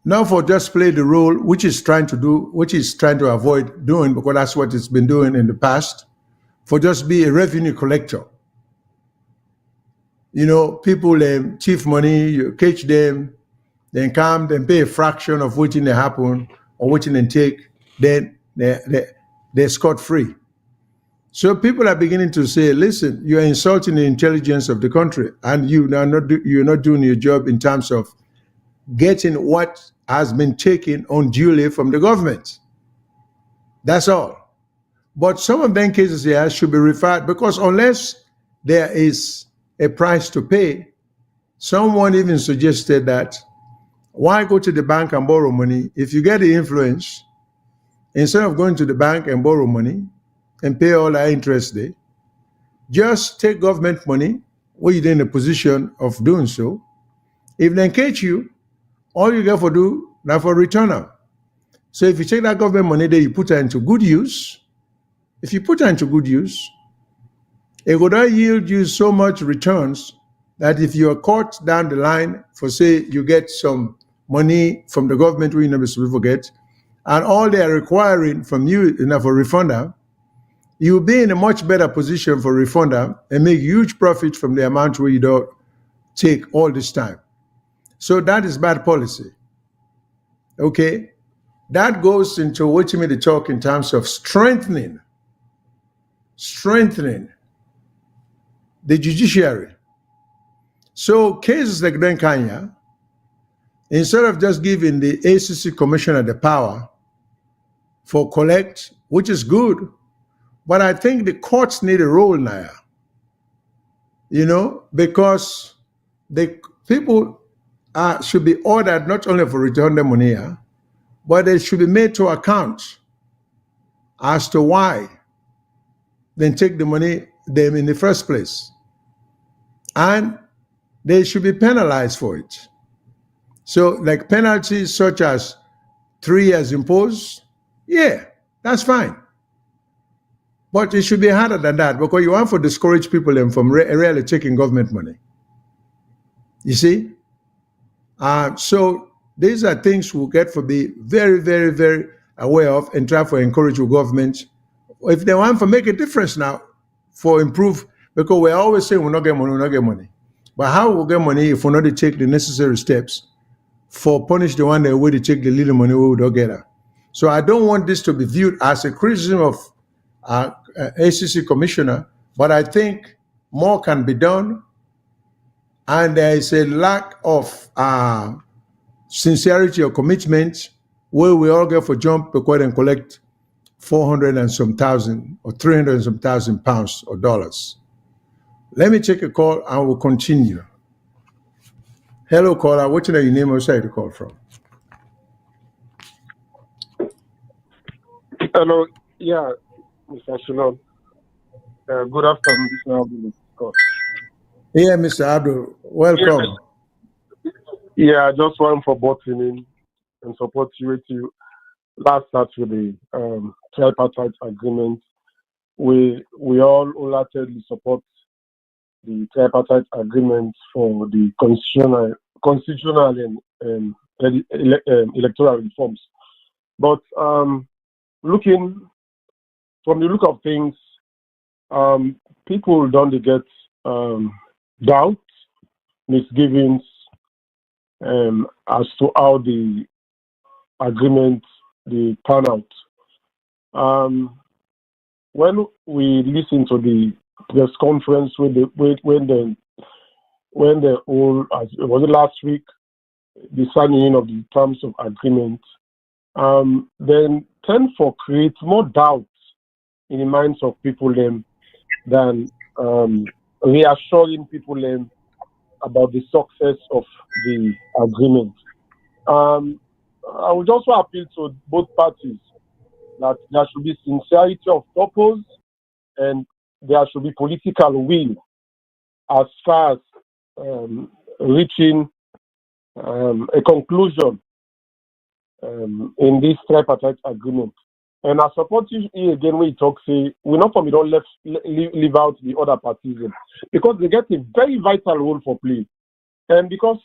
not for just play the role, which is trying to avoid doing, because that's what it's been doing in the past, for just be a revenue collector. You know, people chief money, you catch them, then come, then pay a fraction of what they happen or what they take, then they're scot-free. So people are beginning to say, listen, you're insulting the intelligence of the country, and you're not doing your job in terms of getting what has been taken unduly from the government. That's all. But some of them cases here should be referred, because unless there is a price to pay, someone even suggested that why go to the bank and borrow money? If you get the influence, instead of going to the bank and borrow money and pay all that interest there, just take government money where you're in a position of doing so. If they catch you, all you get for do now for return them. So if you take that government money there, you put it into good use. If you put it into good use, it would yield you so much returns that if you are caught down the line for, say, you get some money from the government we never forget, and all they are requiring from you enough for refunder, you'll be in a much better position for refunder and make huge profit from the amount where you don't take all this time. So that is bad policy. Okay? That goes into what you made the talk in terms of strengthening the judiciary. So cases like Ben Kenya, instead of just giving the ACC commissioner the power for collect, which is good, but I think the courts need a role now, you know, because the people should be ordered not only for return the money, but they should be made to account as to why they take the money them in the first place. And they should be penalized for it. So like penalties such as 3 years imposed, yeah, that's fine. But it should be harder than that, because you want to discourage people from really taking government money. You see? So these are things we get to be very, very, very aware of and try to encourage the government. If they want to make a difference now for improve, because we're always saying we're not getting money, But how will we get money if we not take the necessary steps for punish the one that way to take the little money we don't get her? So I don't want this to be viewed as a criticism of ACC commissioner, but I think more can be done, and there is a lack of sincerity or commitment where we all get for jump because and collect 400 and some thousand or 300 and some thousand pounds or dollars. Let me take a call and we'll continue. Hello, caller. What's your name or side to call from? Hello. Yeah, Mr. Shilon. Good afternoon. This is Abdul. Yeah, Mr. Abdul. Welcome. Yeah, I just want for butting in and support you with you. Last start with the tripartite agreement. We all wholeheartedly support the tripartite agreement for the constitutional and electoral reforms. But looking from the look of things, people don't get doubt, misgivings as to how the agreement the pan out. When we listen to the press conference when the whole, was it last week, the signing of the terms of agreement, then tend to create more doubt in the minds of people than reassuring people about the success of the agreement. I would also appeal to both parties that there should be sincerity of purpose and there should be political will as far as reaching a conclusion in this tripartite agreement. And I support you again when you talk, say, we're not from we don't leave out the other parties because they get a very vital role for play. And because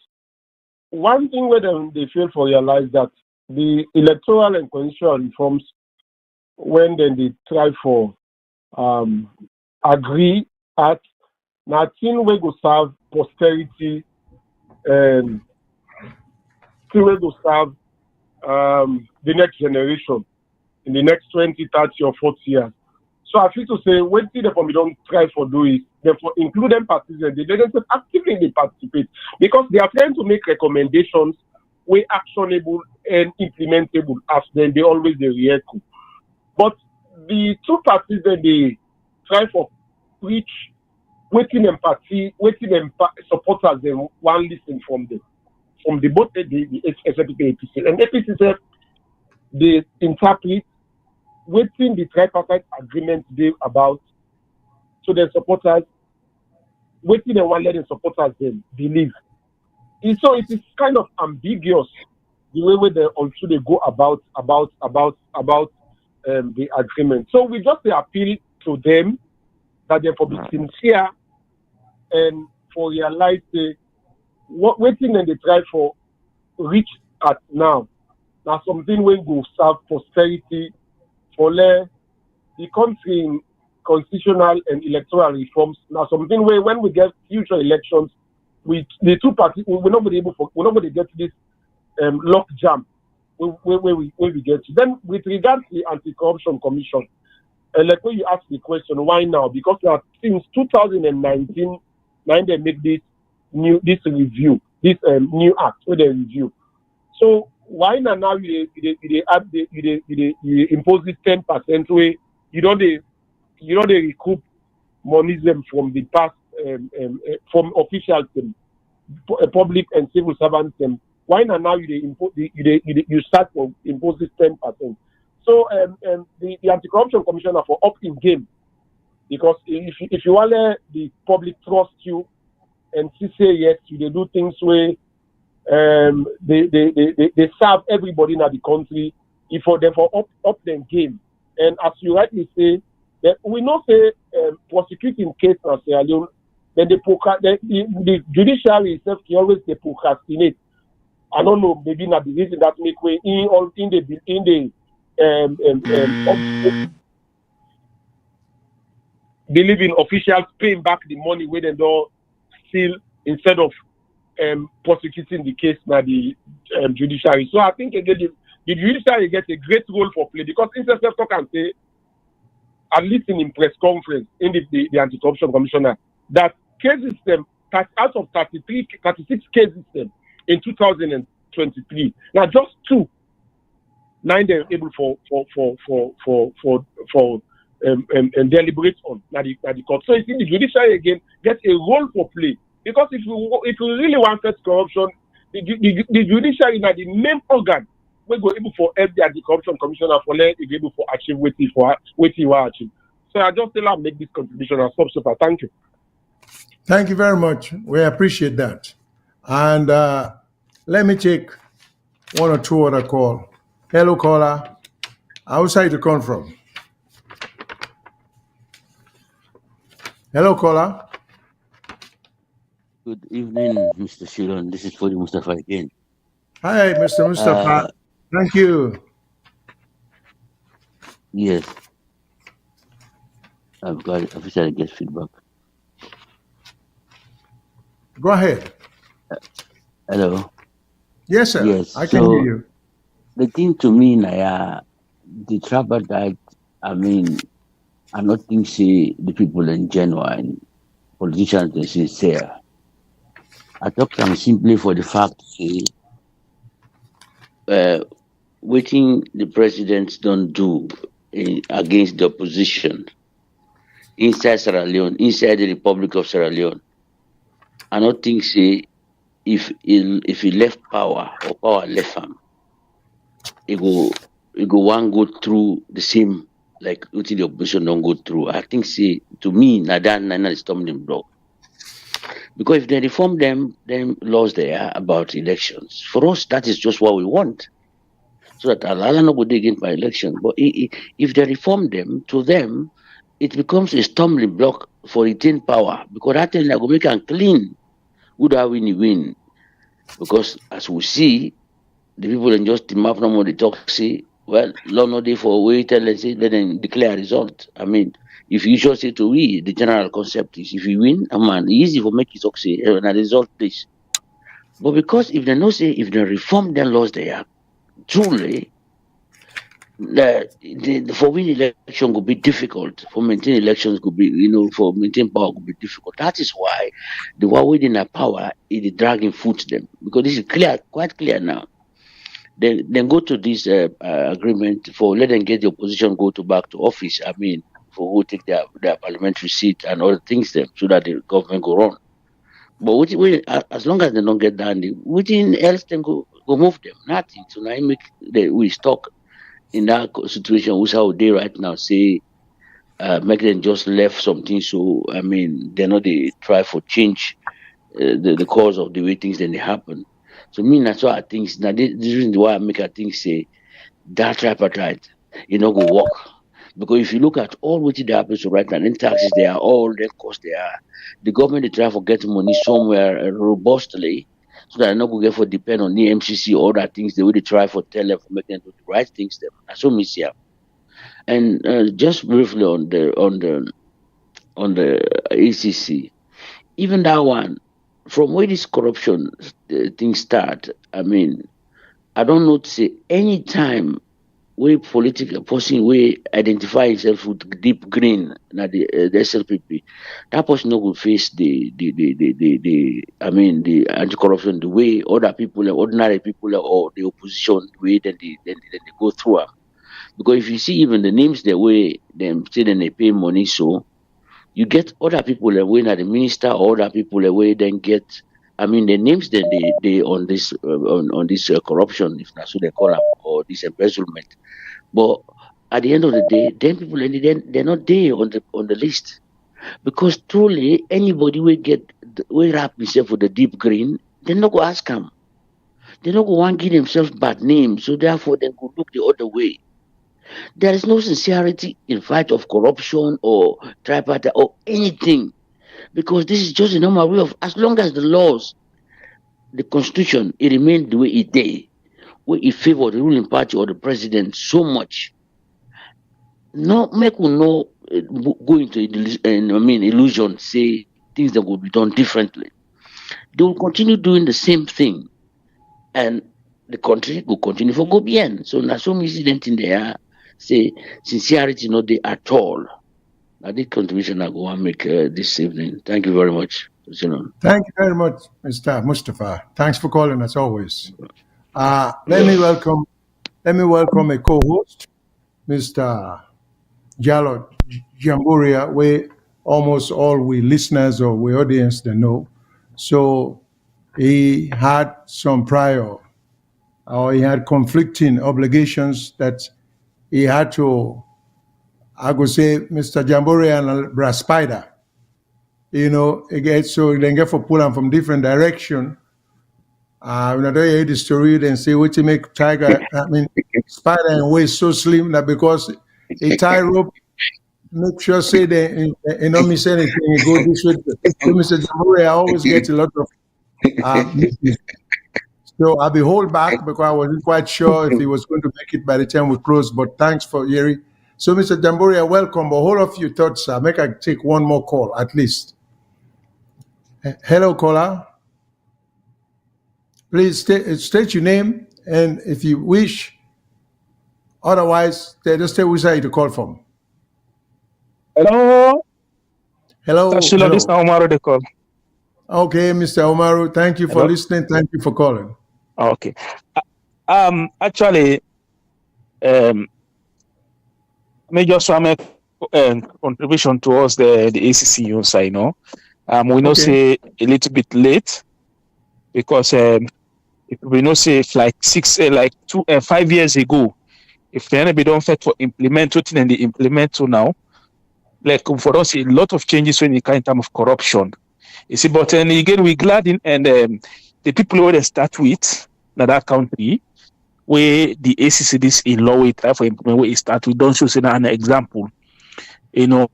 one thing where they fail to realize that the electoral and constitutional reforms, when then they try for agree at nothing we go serve posterity and still we go serve the next generation in the next 20, 30 or 40 years. So I feel to say, what we don't try for do is, therefore, include them participate. They don't actively participate because they are trying to make recommendations way actionable and implementable as then they always they react to. But the two parties that they try for preach, waiting empathy, supporters, they one listen from the both the executive APC and APC said they interpret waiting the tripartite agreement they about so the supporters waiting and one let the supporters them believe. And so it is kind of ambiguous the way they also they go about the agreement. So we just appeal to them that they for be sincere and for realize what waiting and they try for reach at now. Now something will go serve posterity for the country in constitutional and electoral reforms. Now something where when we get future elections, the two parties we're not going to get this lock jam where we get to. Then with regard to the Anti-Corruption Commission, like when you ask the question, why now? Because since 2019, they make this review, this new act where they review. So why now you impose this 10% way you don't recoup money from the past from officials public and civil servants why now you start to impose this 10%. So the Anti-Corruption Commissioner for up in game because if you want the public trust you and say yes they do things where they serve everybody in the country if for them for up them game. And as you rightly say, that we not say prosecuting case in Sierra Leone, then the judiciary itself can always they procrastinate. I don't know, maybe not the reason that make way in the believing officials paying back the money where they don't steal instead of prosecuting the case by the judiciary. So I think again the judiciary gets a great role for play because instead of talk and say, at least in press conference in the Anti-Corruption Commissioner, that cases out of 36 cases in 2023. Now just 2, 9 they're able for deliberate on the court. So you see the judiciary again gets a role for play because if you really wanted corruption, the judiciary is the main organ we go able for help the Anti-Corruption Commissioner for let be able for achieve what he will achieve. So I just tell him make this contribution and stop super. Thank you. Thank you very much. We appreciate that. And let me take one or two other calls. Hello, caller. Outside you come from? Hello, caller. Good evening, Mr. Shilon. This is Fodi Mustafa again. Hi, Mr. Mustafa. Thank you. Yes. I've started to get feedback. Go ahead. Hello. Yes, sir. Yes. I can hear So you. the thing to me, Naya, the tripartite. I mean, I not think say the people in genuine politicians they sincere. I talk them simply for the fact say, uh, waiting the presidents don't do against the opposition inside Sierra Leone, inside the Republic of Sierra Leone. I not think say if he left power or power left him, he go one go through the same like wetin the opposition don't go through. I think say to me na the stumbling block. Because if they reform them laws there about elections, for us that is just what we want. So that Allah no go dey against by election. But if they reform them, to them, it becomes a stumbling block for retain power. Because that thing they go make am clean. Who that win, he win. Because as we see, the people in just the map no more they talk say, well, law no day for wait tell them say let them declare a result. I mean, if you just say to we, the general concept is if you win, man, easy for make you talk say na result this. But because if they know say if they reform their laws there, truly for win election could be difficult. For maintain elections could be, for maintain power could be difficult. That is why the one within a power is dragging foot them because this is clear, quite clear now. Then go to this agreement for let them get the opposition go to back to office. I mean, for who take their parliamentary seat and other things them so that the government go run. But as long as they don't get down, within else then go move them. Nothing. So now make we stuck in that situation which how they right now say make them just left something. So I mean they know they try for change the cause of the way things then they happen. So me that's why I think now this reason why I make I think say that tripartite go work. Because if you look at all what it happens to right now, in taxes they are all the cost they are. The government they try for get money somewhere robustly so that they're not going to get for depend on the MCC or other things the way they try for tell them for make them do the right things them. That's so miss here. And just briefly on the ACC, even that one, from where this corruption thing start, I mean, I don't know to say any time where political person we identify himself with deep green na the SLPP, that person no go face the I mean the anti-corruption the way other people, ordinary people or the opposition the way then they go through am. Because if you see even the names the way them say then they pay money so you get other people away na the minister or other people away then get I mean the names then they on this on this corruption if that's what they call them or this embezzlement. But at the end of the day, then people they're not there on the list because truly anybody will get will wrap himself with the deep green, they not go ask him. They not go want give themselves bad name, so therefore they go look the other way. There is no sincerity in fight of corruption or tripartite or anything because this is just a normal way of as long as the laws, the constitution, it remains the way it is, where it favor the ruling party or the president so much. No, make we no go into illusion, say things that will be done differently. They will continue doing the same thing, and the country will continue for go bien. So now some incident in there say sincerity not there at all. I think contribution I go and make this evening. Thank you very much. Thank you very much, Mr. Mustafa. Thanks for calling as always. Let me welcome a co-host, Mr. Jalot Jamburia, where almost all we listeners or we audience they know. So he had some prior or he had conflicting obligations that he had to, I would say, Mr. Jamburia and Brad Spider, again, so then get for pulling from different direction. When I don't hear the story, then say what you make tiger, I mean, spider and waist so slim that because a tie rope make sure say they miss anything and go this way. So Mr. Jamhuri, I always get a lot of meetings. So I'll be hold back because I wasn't quite sure if he was going to make it by the time we close. But thanks for Yeri. So, Mr. Jamboria, welcome. But hold off your thoughts, sir. Make I take one more call at least. Hello, caller. Please state your name, and if you wish, otherwise, just tell which side you call from. Hello, Hello, Tashilo, this is hello. Umaru the call. Okay, Mr. Omaru, thank you for Hello? listening. Thank you for calling. Okay. Actually, may just make contribution towards the ACC use, I know. We know say a little bit late because if we know say if like 5 years ago, if the NB don't fit for implement what and they implement to now, like for us a lot of changes when it in terms of corruption. You see, but then again we're glad in and the people who they start with in that country where the ACC this in law we try for implement where it start we don't show an example. You know.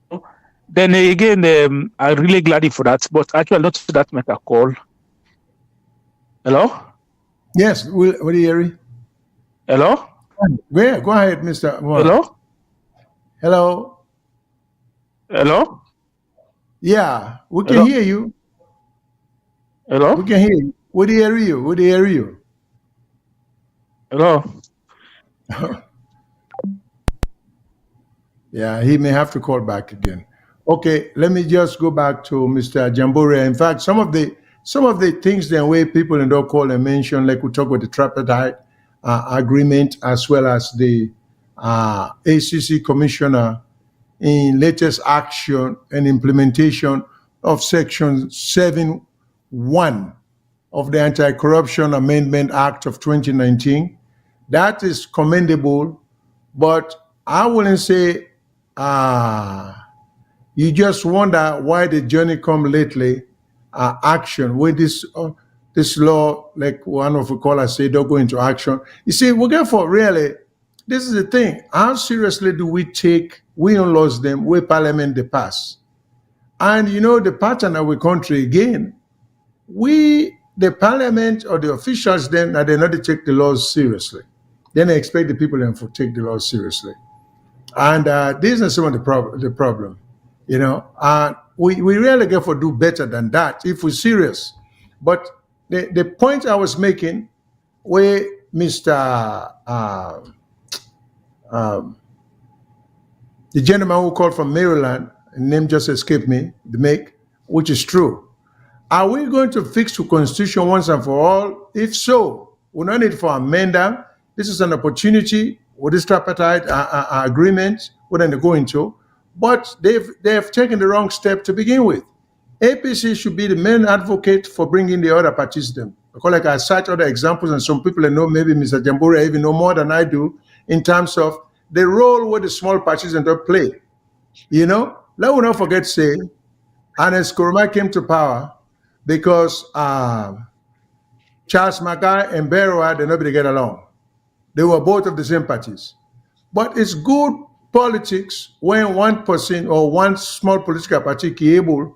Then again, I'm really glad for that. But actually, not for that make a call. Hello? Yes, what do you hear? Hello? Go ahead, Mr. Moore. Hello? Hello? Hello? Yeah, we can Hello? hear you. Hello? We can hear you. What do you hear you? What do you hear you? Hello? Yeah, he may have to call back again. Okay, let me just go back to Mr. Jamboria. In fact, some of the things the way people in the call and mention, like we talk about the tripartite agreement as well as the ACC commissioner in latest action and implementation of Section 7.1 of the Anti-Corruption Amendment Act of 2019. That is commendable, but I wouldn't say you just wonder why the journey come lately action when this law, like one of the callers say, don't go into action. You see, we get for really, this is the thing. How seriously do we take, we don't lose them, we parliament they pass. And you know, the pattern of our country again, the parliament or the officials then, they not take the laws seriously. Then they expect the people then to take the laws seriously. And this is some of the problem. You know, we really get to do better than that if we're serious. But the point I was making, where Mr. The gentleman who called from Maryland, name just escaped me, which is true. Are we going to fix the Constitution once and for all? If so, we don't need for amender. This is an opportunity with this tripartite agreement, what they're going to. But they've taken the wrong step to begin with. APC should be the main advocate for bringing the other participants. Because like I cite other examples, and some people know, maybe Mr. Jamboria even know more than I do, in terms of the role where the small participants play. You know, let us not forget, say, Ernest Koroma came to power because Charles Mackay and Berroa, they nobody get along. They were both of the same parties. But it's good politics when one person or one small political party is able,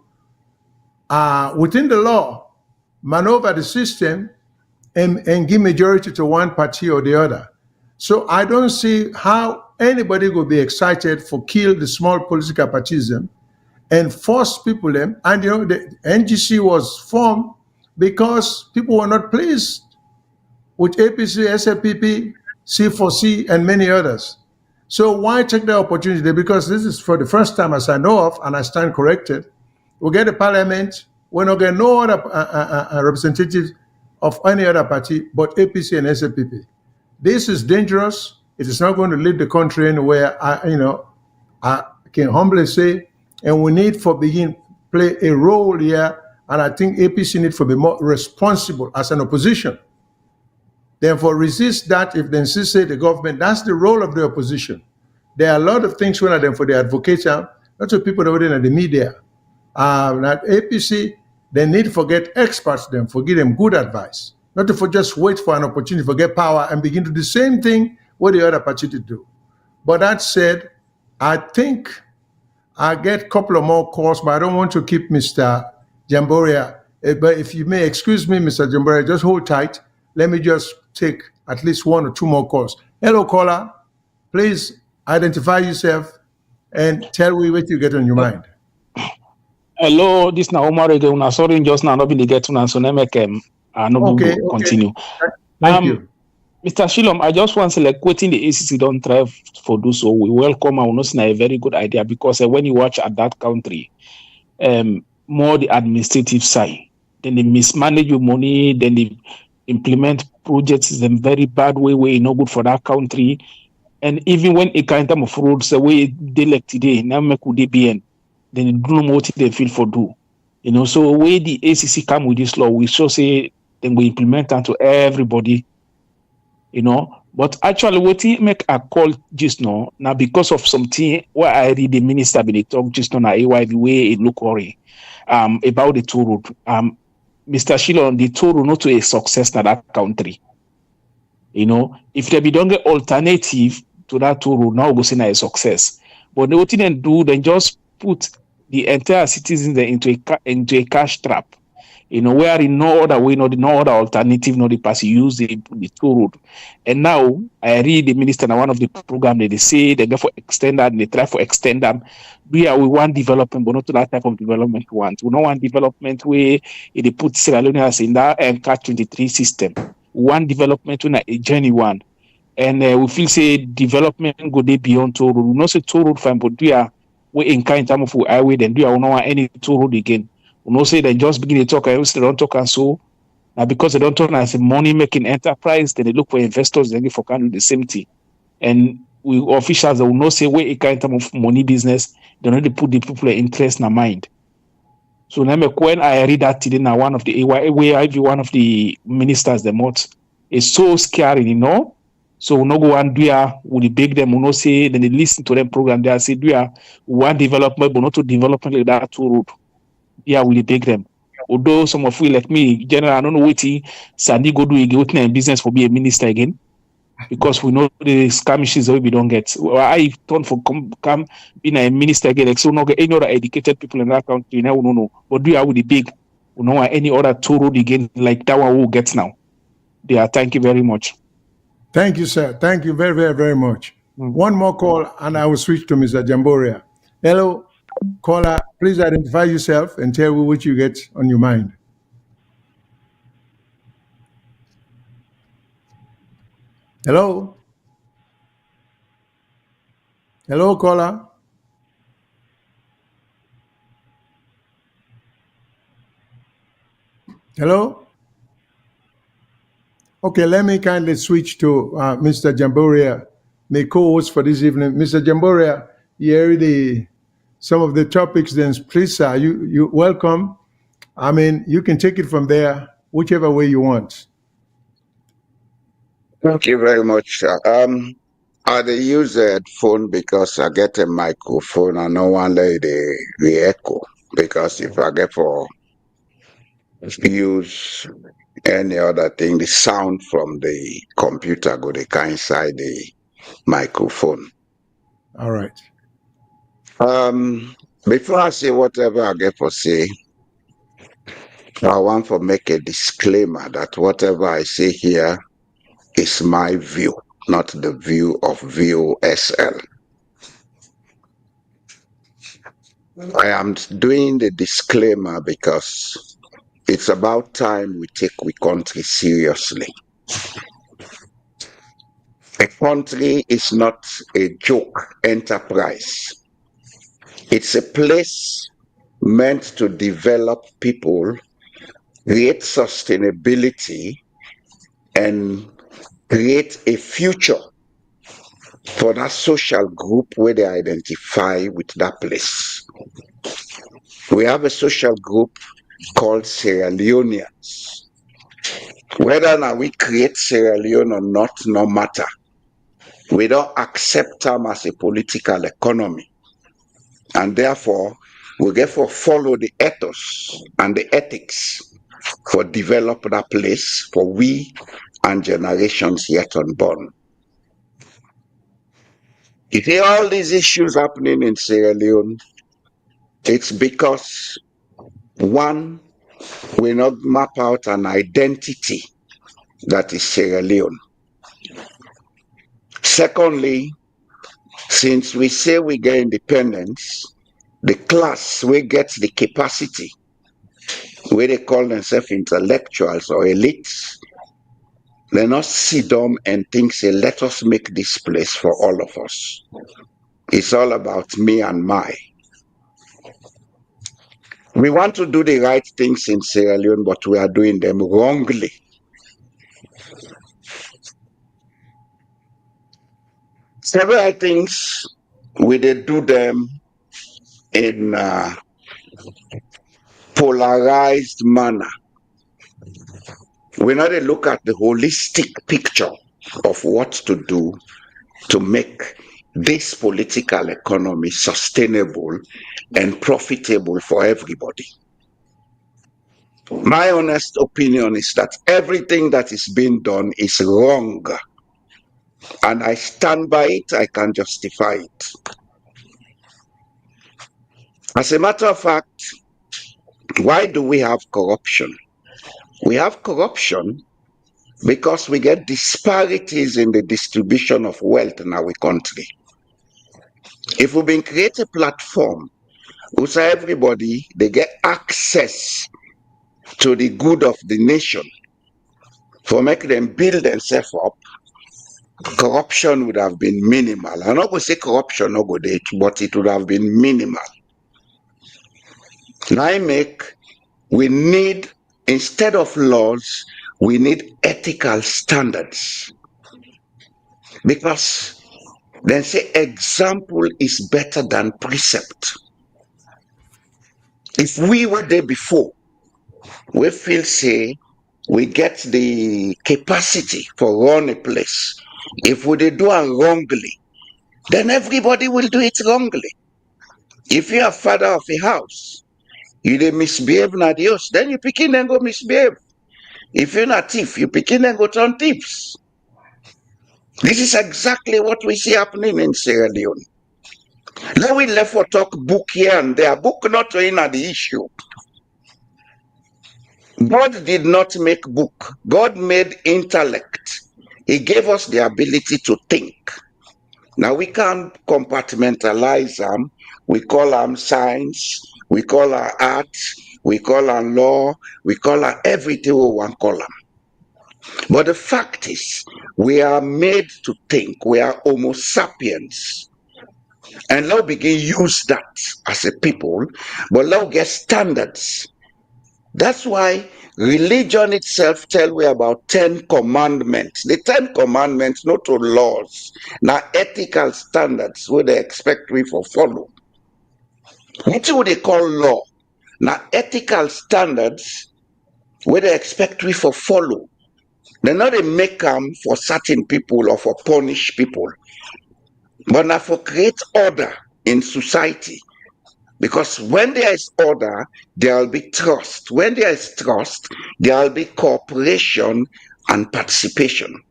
within the law, maneuver the system and give majority to one party or the other. So I don't see how anybody will be excited for kill the small political partism and force people them. And you know, the NGC was formed because people were not pleased with APC, SLPP, C4C, and many others. So why take the opportunity? Because this is for the first time, as I know of, and I stand corrected, we get a parliament, we're not getting no other representatives of any other party but APC and SLPP. This is dangerous. It is not going to lead the country anywhere. I can humbly say, and we need for play a role here, and I think APC need to be more responsible as an opposition. Therefore, resist that if they insist say the government, that's the role of the opposition. There are a lot of things when them for the advocature, not to people over in the media. That APC, they need to forget experts them, for give them good advice. Not to just wait for an opportunity to get power and begin to do the same thing what the other party to do. But that said, I think I get a couple of more calls, but I don't want to keep Mr. Jamboria. But if you may excuse me, Mr. Jamboria, just hold tight. Let me just take at least one or two more calls. Hello, caller. Please identify yourself and tell me what you get on your mind. Hello, this na Omar again. Una sorry just now, not be get to so na make I no Okay, go continue. Thank you. Mr. Shilom, I just want to like quoting the ACC don't try for do so. We welcome and we know it's a very good idea because when you watch at that country, more the administrative side, then they mismanage your money, then they implement projects in a very bad way, no good for that country. And even when a kind of fraud, the way they like today, now make would they be in, then they don't know what they feel for do. So way the ACC come with this law, we should say then we implement that to everybody. But actually what he make a call just now because of something where I read the minister be they talk just now AYV way it look worry about the toll road. Mr. Shilon, the toll road not to a success to that country. If they be don't get alternative to that toll road, now we'll see a success. But what they do, then just put the entire citizens into a cash trap. Where in no other way, no other alternative, no the pass use the toll road. And now I read the minister in one of the program they say they go for extend that, they try for extend them. We want development, but not to that type of development we want. We don't want development where they put Sierra Leone as in that catch 23 system. We want development when a journey one. And we feel say development go they beyond toll road. We not say toll road fine, but we in kind time of highway, then we don't want any toll road again. We no say they just begin to talk, and they don't talk and so. Now because they don't talk as a money-making enterprise, then they look for investors, then they for can do the same thing. And we officials will not say where a kind of money business, they don't put the people interest in mind. So now when I read that today, now one of the one of the ministers, the most is so scary, So we no go and we beg them, we no say, then they listen to them program, they say, one development, but not to development like that to road. We beg them. Although some of you like me, general, I don't know what Sandy go do again business for be a minister again. Because we know the skirmishes that we don't get. I turn for come being a minister again, like so not get any other educated people in that country, now we don't know. But with the big, we know any other toll road again, like that one who gets now. Thank you very much. Thank you, sir. Thank you very, very, very much. One more call, and I will switch to Mr. Jamboria. Hello, caller. Please identify yourself and tell me what you get on your mind. Hello? Hello, caller? Hello? Okay, let me kindly switch to Mr. Jamboria, my co-host for this evening. Mr. Jamboria, you heard some of the topics, then please, sir, you welcome. I mean, you can take it from there, whichever way you want. Thank you very much. I use a phone because I get a microphone and no one let the echo. Because if I get for use any other thing, the sound from the computer go the kind inside the microphone. All right. Before I say whatever I get for say, I want to make a disclaimer that whatever I say here is my view, not the view of VOSL. I am doing the disclaimer because it's about time we take our country seriously. A country is not a joke enterprise. It's a place meant to develop people, create sustainability, and create a future for that social group where they identify with that place. We have a social group called Sierra Leoneans. Whether now we create Sierra Leone or not, no matter. We don't accept them as a political economy. And therefore, we therefore follow the ethos and the ethics for develop that place for we and generations yet unborn. You see all these issues happening in Sierra Leone, it's because one, we not map out an identity that is Sierra Leone. Secondly, Since we say we get independence, the class we get the capacity, where they call themselves intellectuals or elites, they not sit down and think, say, let us make this place for all of us. It's all about me and my. We want to do the right things in Sierra Leone, but we are doing them wrongly. Several things, we did do them in a polarized manner. We now dey look at the holistic picture of what to do to make this political economy sustainable and profitable for everybody. My honest opinion is that everything that is being done is wrong. And I stand by it, I can justify it. As a matter of fact, why do we have corruption? We have corruption because we get disparities in the distribution of wealth in our country. If we been create a platform where everybody they get access to the good of the nation, for make them build themselves up, corruption would have been minimal. I'm not going to say corruption no go there, but it would have been minimal. Now we need, instead of laws, we need ethical standards. Because then say example is better than precept. If we were there before, we feel say we get the capacity for run a place. If we do it wrongly, then everybody will do it wrongly. If you are father of a house, you dey misbehave na the house, then you pikin then go misbehave. If you're not thief, you pikin then go turn thieves. This is exactly what we see happening in Sierra Leone. Now we left for talk book here and there. Book not in at the issue. God did not make book. God made intellect. He gave us the ability to think. Now we can't compartmentalize them. We call them science. We call them art. We call them law. We call them everything we want to call them. But the fact is, we are made to think. We are Homo sapiens. And now begin use that as a people, but now get standards. That's why religion itself tell we about 10 commandments. The 10 commandments, not to laws, now ethical standards where they expect we for follow. What would they call law? Now ethical standards where they expect we for follow. They not they make them for certain people or for punish people, but now for create order in society. Because when there is order, there will be trust. When there is trust, there will be cooperation and participation.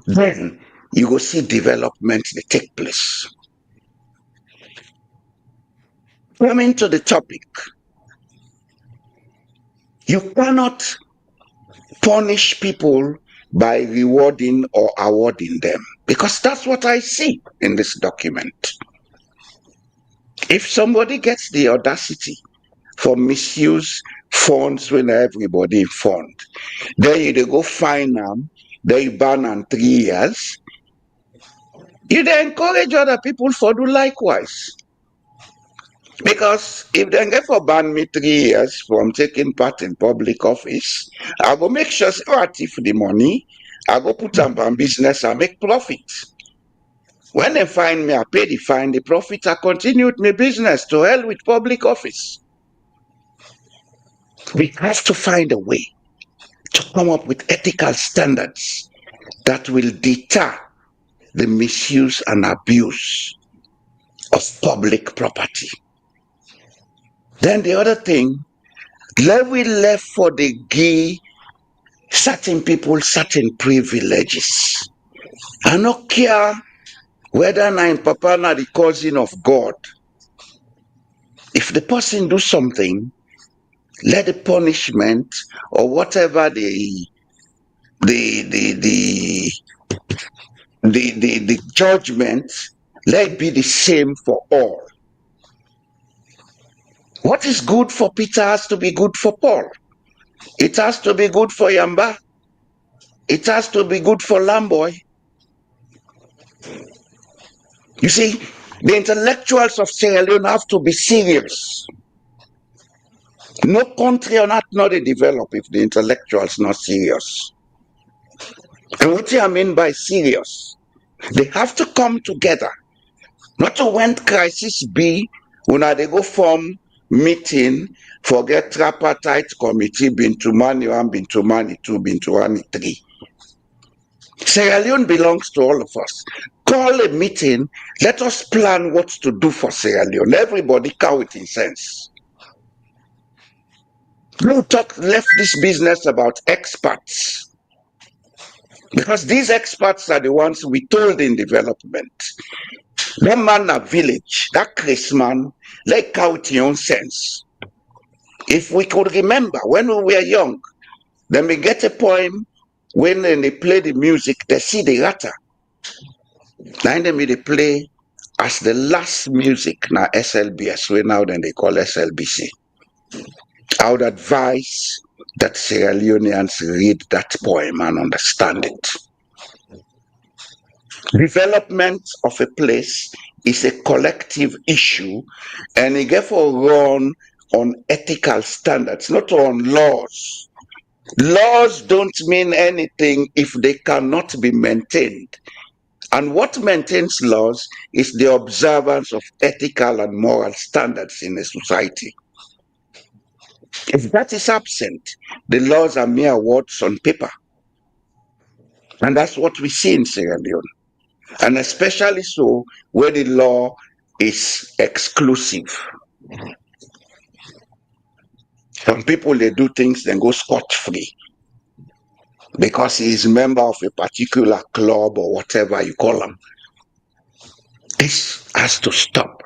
Then you will see development that take place. Coming to the topic, you cannot punish people by rewarding or awarding them, because that's what I see in this document. If somebody gets the audacity for misuse funds when everybody fund, then you go fine them, then you ban them 3 years. You dey encourage other people for do likewise. Because if they get for ban me 3 years from taking part in public office, I go make sure say, oh, I thief the money, I go put them on business and make profit. When they find me, I pay the fine, the profit, I continue with my business. To hell with public office. We have to find a way to come up with ethical standards that will deter the misuse and abuse of public property. Then the other thing, we left for the give certain people certain privileges. I don't care whether na in papa na the cousin of God. If the person do something, let the punishment or whatever the judgment let it be the same for all. What is good for Peter has to be good for Paul. It has to be good for Yamba. It has to be good for Lamboy. You see, the intellectuals of Sierra Leone have to be serious. No country on earth not develop if the intellectuals not serious. And what I mean by serious, they have to come together. Not to when crisis be, when they go form meeting, forget tripartite committee, Bintu Mani 1, Bintu Mani 2, Bintu Mani 3. Sierra Leone belongs to all of us. Call a meeting, let us plan what to do for Sierra Leone. Everybody count in sense. Don't left this business about experts. Because these experts are the ones we told in development. That man a village, that Chris man, like count your own sense. If we could remember when we were young, then we get a poem when they play the music, they see the rata. Then they play as the last music now SLBS, where now then they call SLBC. I would advise that Sierra Leoneans read that poem and understand it. Development of a place is a collective issue, and it therefore run on ethical standards, not on laws. Laws don't mean anything if they cannot be maintained. And what maintains laws is the observance of ethical and moral standards in a society. If that is absent, the laws are mere words on paper. And that's what we see in Sierra Leone. And especially so where the law is exclusive. Some people, they do things, then go scot-free because he is a member of a particular club or whatever you call them. This has to stop.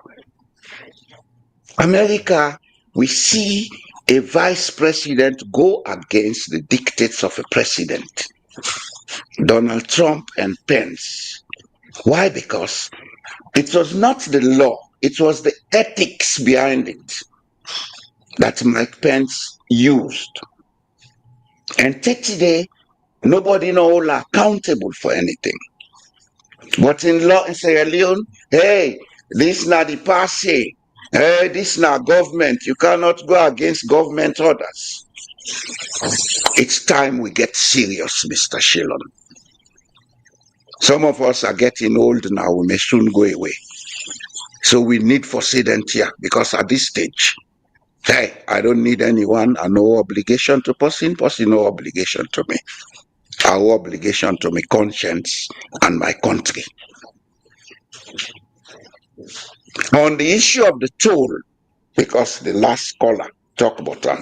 America, we see a vice president go against the dictates of a president. Donald Trump and Pence. Why? Because it was not the law, it was the ethics behind it that Mike Pence used. And today, nobody no hold accountable for anything. But in law in Sierra Leone, hey, this not the passe. Hey, this not government. You cannot go against government orders. It's time we get serious, Mr. Shillon. Some of us are getting old now. We may soon go away. So we need for here because at this stage, hey, I don't need anyone. I no obligation to person no obligation to me. Our obligation to my conscience and my country. On the issue of the toll, because the last caller talked about that,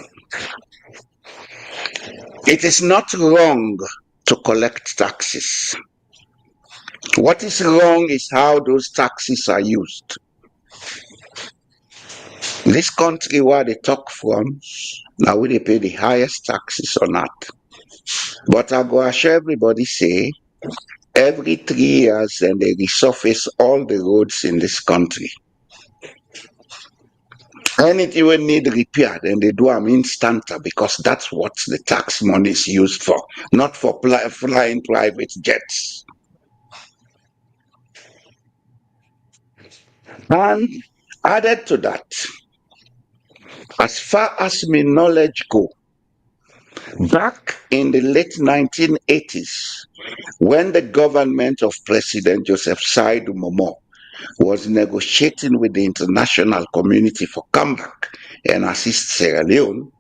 it is not wrong to collect taxes. What is wrong is how those taxes are used. This country where they talk from, now we they pay the highest taxes on earth. But I go assure everybody say, every 3 years and they resurface all the roads in this country. Anything we need repaired and they do them instanta because that's what the tax money is used for, not for flying private jets. And added to that, as far as my knowledge go, back in the late 1980s, when the government of President Joseph Saidu Momo was negotiating with the international community for comeback and assist Sierra Leone,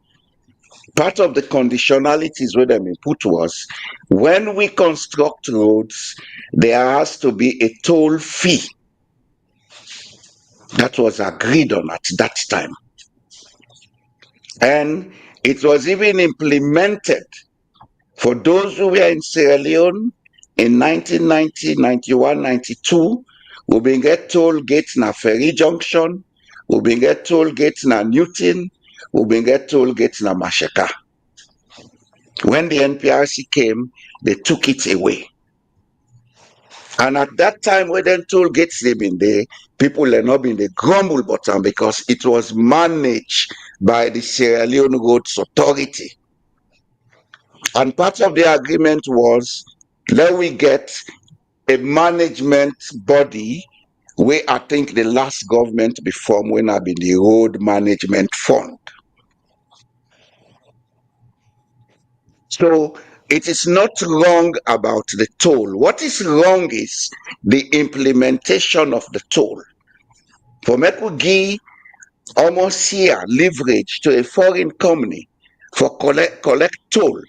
part of the conditionalities where they put was, when we construct roads, there has to be a toll fee. That was agreed on at that time. And it was even implemented for those who were in Sierra Leone in 1990, 91, 92. We been get toll gates na Ferry Junction. We been get toll gates na Newton. We been get toll gates na Masheka. When the NPRC came, they took it away. And at that time, when them toll gates they been there, people are not been the grumble button because it was managed by the Sierra Leone Roads Authority. And part of the agreement was, let we get a management body where I think the last government be formed when I been the Road Management Fund. So it is not wrong about the toll. What is wrong is the implementation of the toll. For Mekugi, almost here leverage to a foreign company for collect toll,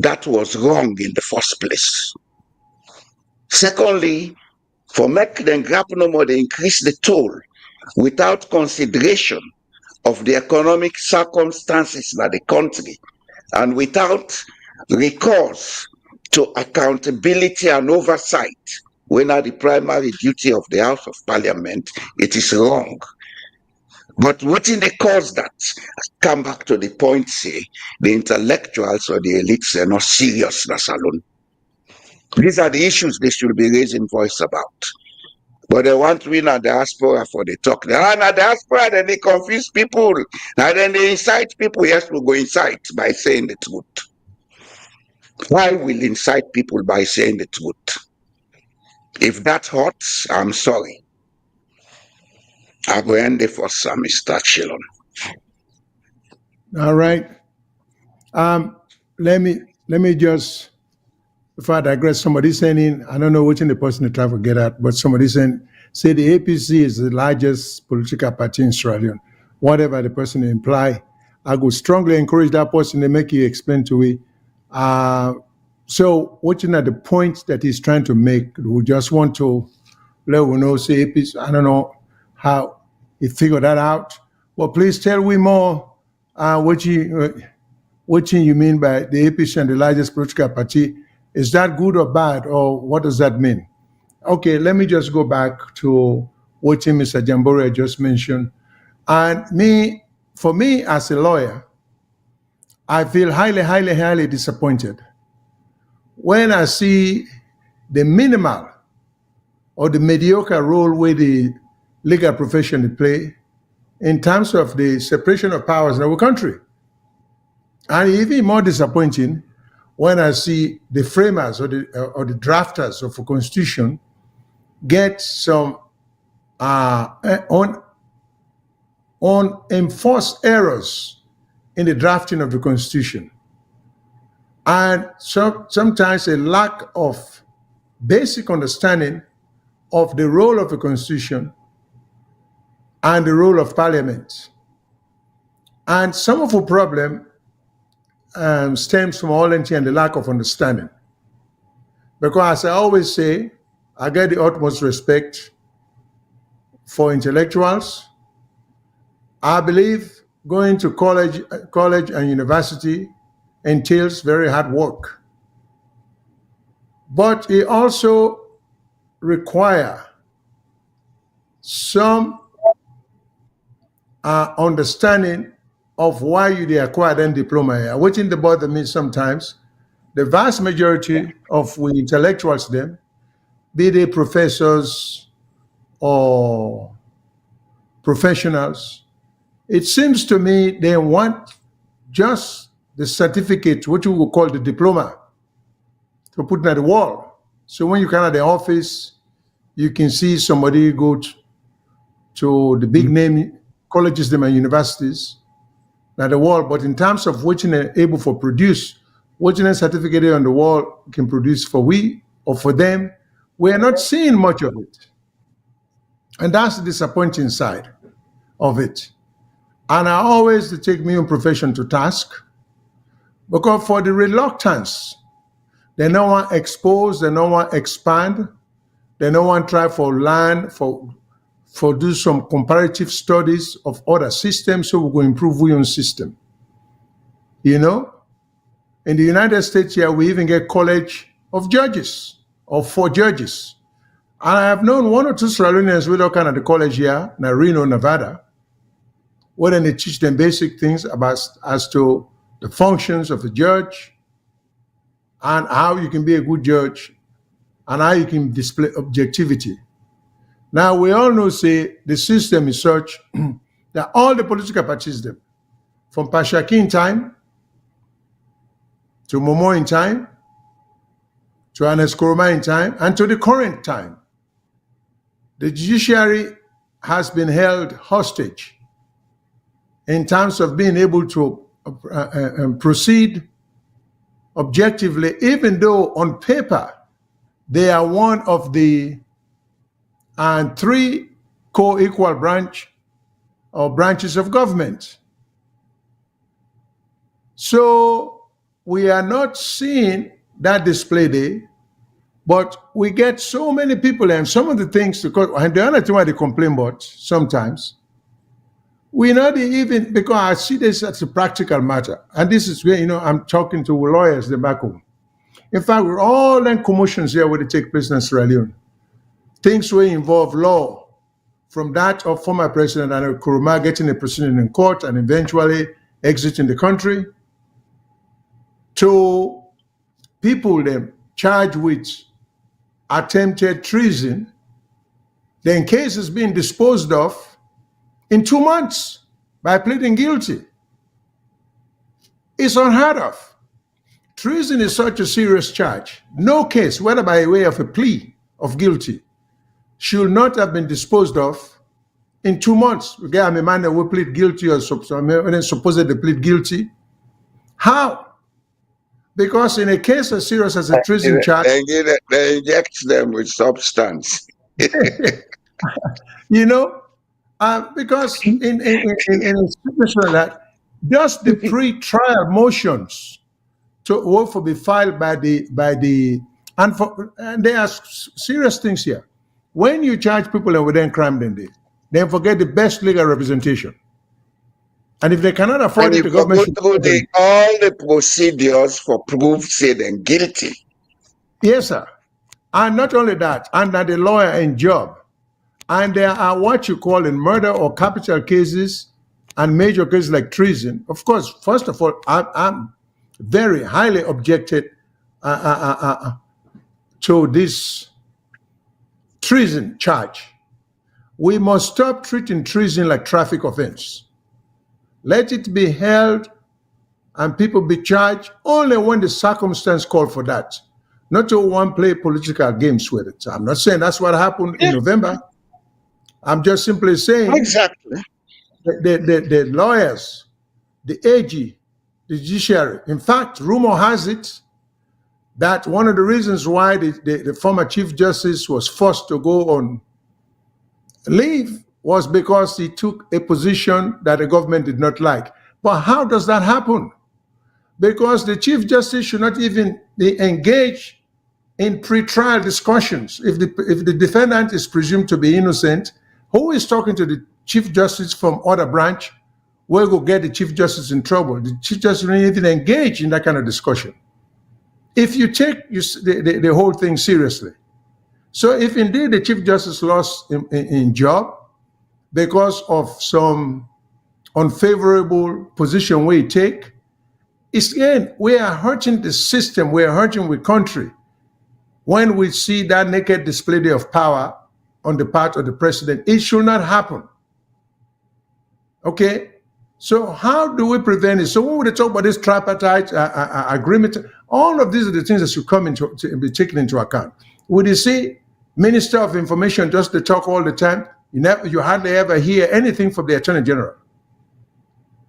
that was wrong in the first place. Secondly, for make them grab no more, they increase the toll without consideration of the economic circumstances of the country and without recourse to accountability and oversight, when are the primary duty of the House of Parliament, it is wrong. But what in the cause that? Come back to the point, say, the intellectuals or the elites are not serious, that's alone. These are the issues they should be raising voice about. But they want to win a diaspora for the talk. And a diaspora, then they confuse people. And then they incite people. Yes, we go incite by saying the truth. Why will incite people by saying the truth? If that hurts, I'm sorry. I go end it for some, Mr. Chillon. All right. Let me just, before I digress, somebody saying, I don't know which in the person to try to get at, but somebody saying, say the APC is the largest political party in Sierra Leone. Whatever the person imply, I would strongly encourage that person to make you explain to it. So, watching at the point that he's trying to make, we just want to let we know, say APC, I don't know how he figured that out. Well, please tell me more what you mean by the APC and the largest political party. Is that good or bad, or what does that mean? Okay, let me just go back to what Mr. Jambore just mentioned. And for me as a lawyer, I feel highly, highly, highly disappointed when I see the minimal or the mediocre role where the legal profession play in terms of the separation of powers in our country. And even more disappointing when I see the framers or the drafters of a constitution get some unenforced errors in the drafting of the constitution, and sometimes a lack of basic understanding of the role of the constitution and the role of parliament. And some of the problem stems from all and the lack of understanding. Because as I always say, I get the utmost respect for intellectuals. I believe going to college and university entails very hard work. But it also requires some understanding of why you acquire that diploma. Which in the bother me sometimes, the vast majority of we intellectuals then, be they professors or professionals, it seems to me they want just the certificate, what you would call the diploma, to put on the wall. So when you come at the office, you can see somebody go to the big name colleges them and universities at the wall. But in terms of what they're able to produce, what a certificate on the wall can produce for we or for them, we are not seeing much of it. And that's the disappointing side of it. And I always take my own profession to task, because for the reluctance, they don't want expose, they don't want expand, they don't want try for learn, for do some comparative studies of other systems so we will improve our own system. You know, in the United States here, we even get college of judges or 4 judges. And I have known 1 or 2 Sierra Leoneans with all kind of the college here, in Reno, Nevada, where they teach them basic things about as to the functions of a judge and how you can be a good judge and how you can display objectivity. Now, we all know, say, the system is such that all the political parties, them, from Pashaki in time, to Momo in time, to Anes Koroma in time, and to the current time, the judiciary has been held hostage in terms of being able to proceed objectively, even though on paper they are one of the three co-equal branches of government. So we are not seeing that display there, but we get so many people, and some of the things, because and the other thing why they complain about sometimes, we not even, because I see this as a practical matter, and this is where, I'm talking to lawyers the back home. In fact, with all the commotions here where they take place in Sierra Leone, things will involve law, from that of former President Daniel Kuruma getting a proceeding in court and eventually exiting the country, to people them charged with attempted treason, then cases being disposed of in 2 months by pleading guilty. It's unheard of. Treason is such a serious charge. No case, whether by way of a plea of guilty, should not have been disposed of in 2 months. We get a man that will plead guilty or supposedly plead guilty. How? Because in a case as serious as a treason charge, they inject them with substance. because in a situation like that, just the pre-trial motions to work for be filed by the and there are serious things here. When you charge people and within crime, then forget the best legal representation. And if they cannot afford it, the government should go through all the procedures for proof, say them guilty. Yes, sir. And not only that, under the lawyer and job. And there are what you call in murder or capital cases and major cases like treason. Of course, first of all, I'm very highly objected to this treason charge. We must stop treating treason like traffic offense. Let it be held and people be charged only when the circumstance call for that. Not to one play political games with it. I'm not saying that's what happened in November. I'm just simply saying exactly the lawyers, the AG, the judiciary. In fact, rumor has it that one of the reasons why the former Chief Justice was forced to go on leave was because he took a position that the government did not like. But how does that happen? Because the Chief Justice should not even be engaged in pre-trial discussions. If the defendant is presumed to be innocent, who is talking to the Chief Justice from other branch? We'll go get the Chief Justice in trouble. The Chief Justice will not even engage in that kind of discussion. If you take the whole thing seriously. So if indeed the Chief Justice lost in job because of some unfavorable position we take, it's again, we are hurting the system, we are hurting the country when we see that naked display of power on the part of the president. It should not happen. Okay? So how do we prevent it? So when we talk about this tripartite agreement, all of these are the things that should come to be taken into account. Would you see Minister of Information just to talk all the time? You hardly ever hear anything from the Attorney General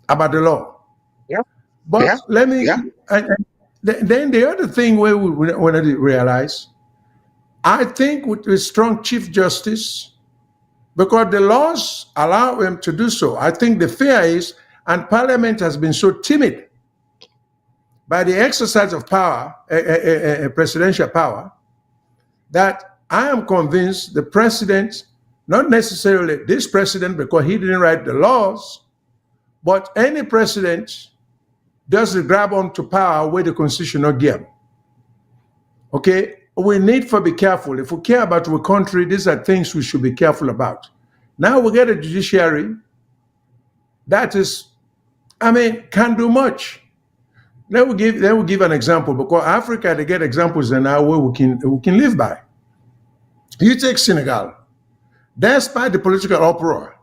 about the law. Yeah. But let me, and then the other thing where we want to realize, I think with a strong Chief Justice, because the laws allow him to do so. I think the fear is, and Parliament has been so timid by the exercise of power, presidential power, that I am convinced the president, not necessarily this president because he didn't write the laws, but any president does grab onto power where the constitution not give. Okay? We need to be careful. If we care about our country, these are things we should be careful about. Now we get a judiciary that is, can do much. Then we give an example, because Africa, they get examples now where we can live by. You take Senegal, despite the political uproar,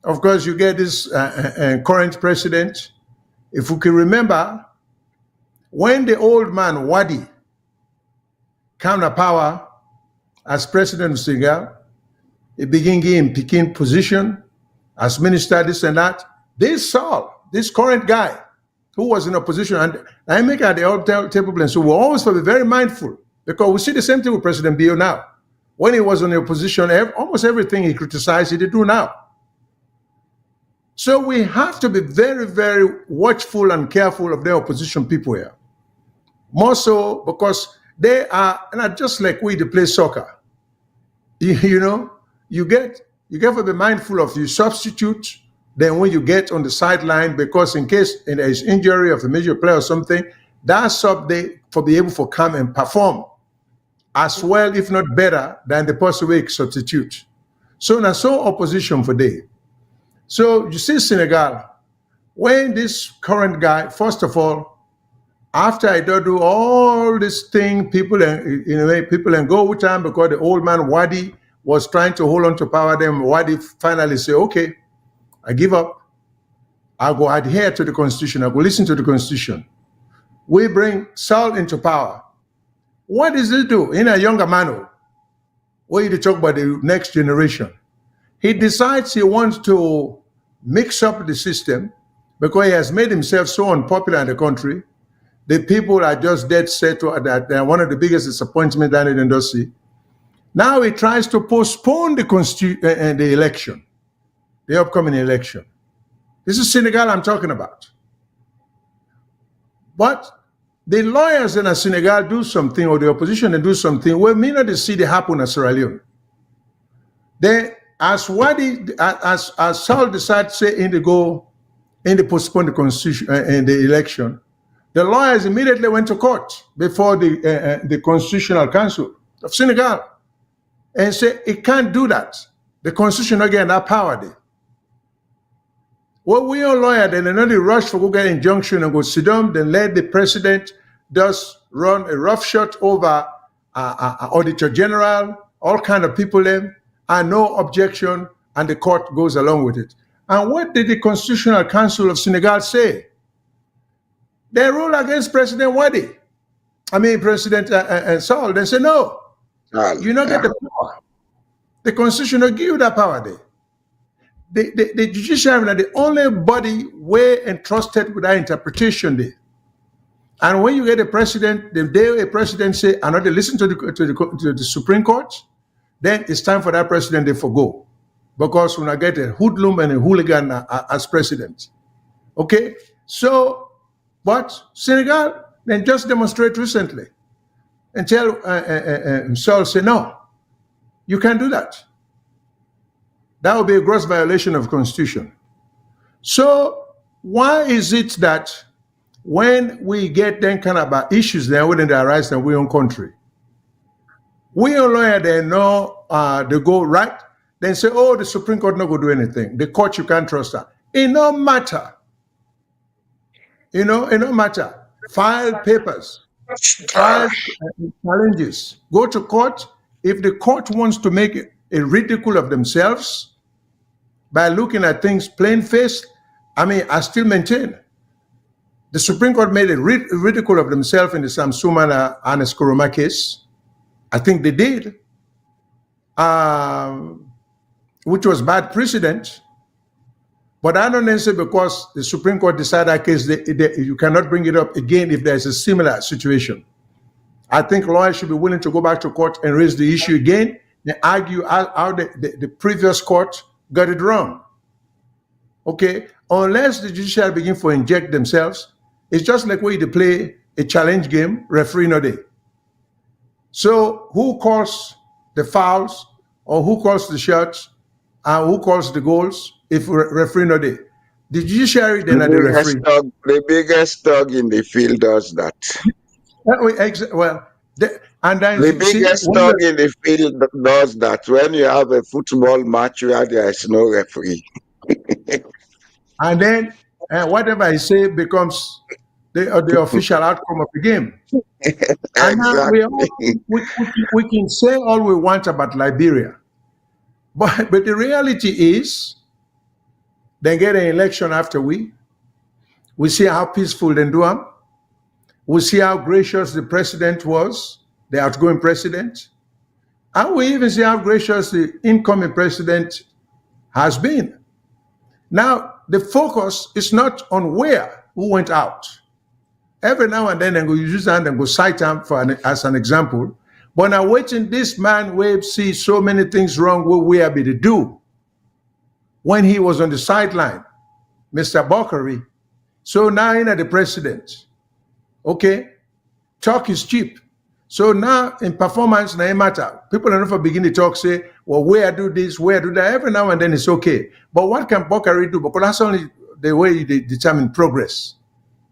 of course, you get this current president. If we can remember, when the old man Wadi came to power as president of Senegal, he began getting picking position as minister, this and that. They saw this current guy who was in opposition, and I make at the old table and so we're always to be very mindful because we see the same thing with President Bio now. When he was in the opposition, almost everything he criticized, he did do now. So we have to be very, very watchful and careful of the opposition people here. More so because they are not just like we to play soccer. You know, you get to be mindful of your substitute. Then when you get on the sideline, because in case there is injury of a major player or something, that sub they for be able to come and perform as well, if not better, than the possible substitute. So now so opposition for day. So you see Senegal, when this current guy, first of all, after I do all this thing, people and go with time because the old man Wadi was trying to hold on to power. Then Wadi finally say, okay, I give up. I'll go adhere to the constitution. I'll go listen to the constitution. We bring Saul into power. What does he do? In a younger man, where you talk about the next generation, he decides he wants to mix up the system because he has made himself so unpopular in the country. The people are just dead set to that. They're one of the biggest disappointments down in the industry. Now he tries to postpone the election, the upcoming election. This is Senegal I'm talking about. But the lawyers in Senegal do something, or the opposition they do something, where may not see it happen in Sierra Leone. Then, as Saul decided to say in the postpone the constitution in the election, the lawyers immediately went to court before the Constitutional Council of Senegal and said it can't do that. The constitution again that power there. Well, we are lawyers, then another rush for go get injunction and go sit down, then let the president just run a roughshod over Auditor General, all kind of people there, and no objection, and the court goes along with it. And what did the Constitutional Council of Senegal say? They rule against President Wadi. President Saul. They say, no, you don't get the power. The Constitution don't give you that power there. The judiciary are the only body where entrusted with that interpretation there. And when you get a president, the day a president say, "I not listen to the Supreme Court," then it's time for that president to forgo, because when I get a hoodlum and a hooligan as president, okay. So, but Senegal then just demonstrate recently and tell Saul say, "No, you can't do that. That would be a gross violation of the Constitution." So why is it that when we get then kind of issues then within the arise in our own country, we are lawyer they know they go right, then say, oh, the Supreme Court not going to do anything. The court, you can't trust that. It no matter. It no matter. File papers, file challenges, go to court. If the court wants to make a ridicule of themselves by looking at things plain-faced, I still maintain the Supreme Court made a ridicule of themselves in the Samsumana and Eskoroma case. I think they did, which was bad precedent. But I don't say because the Supreme Court decided that case, you cannot bring it up again if there's a similar situation. I think lawyers should be willing to go back to court and raise the issue again and argue how the previous court got it wrong. Okay, unless the judiciary begin to inject themselves, it's just like when you play a challenge game, referee no day. So who calls the fouls, or who calls the shots, and who calls the goals if referee no day? The judiciary then the referee. The biggest dog in the field does that. The biggest dog in the field does that when you have a football match where there is no referee. And then whatever I say becomes the official outcome of the game. And now Exactly. we can say all we want about Liberia, but the reality is they get an election after we see how peaceful they do them. We see how gracious the president was, the outgoing president, and we even see how gracious the incoming president has been. Now the focus is not on who went out. Every now and then, they go use that and go cite him as an example. But now, waiting this man will see so many things wrong with we able to do when he was on the sideline, Mr. Bakari. So now, the president, okay, talk is cheap. So now, in performance, now it matter. People are not begin to talk, say, well, where I do this, where I do that. Every now and then, it's okay. But what can Bakari do? Because that's only the way they determine progress.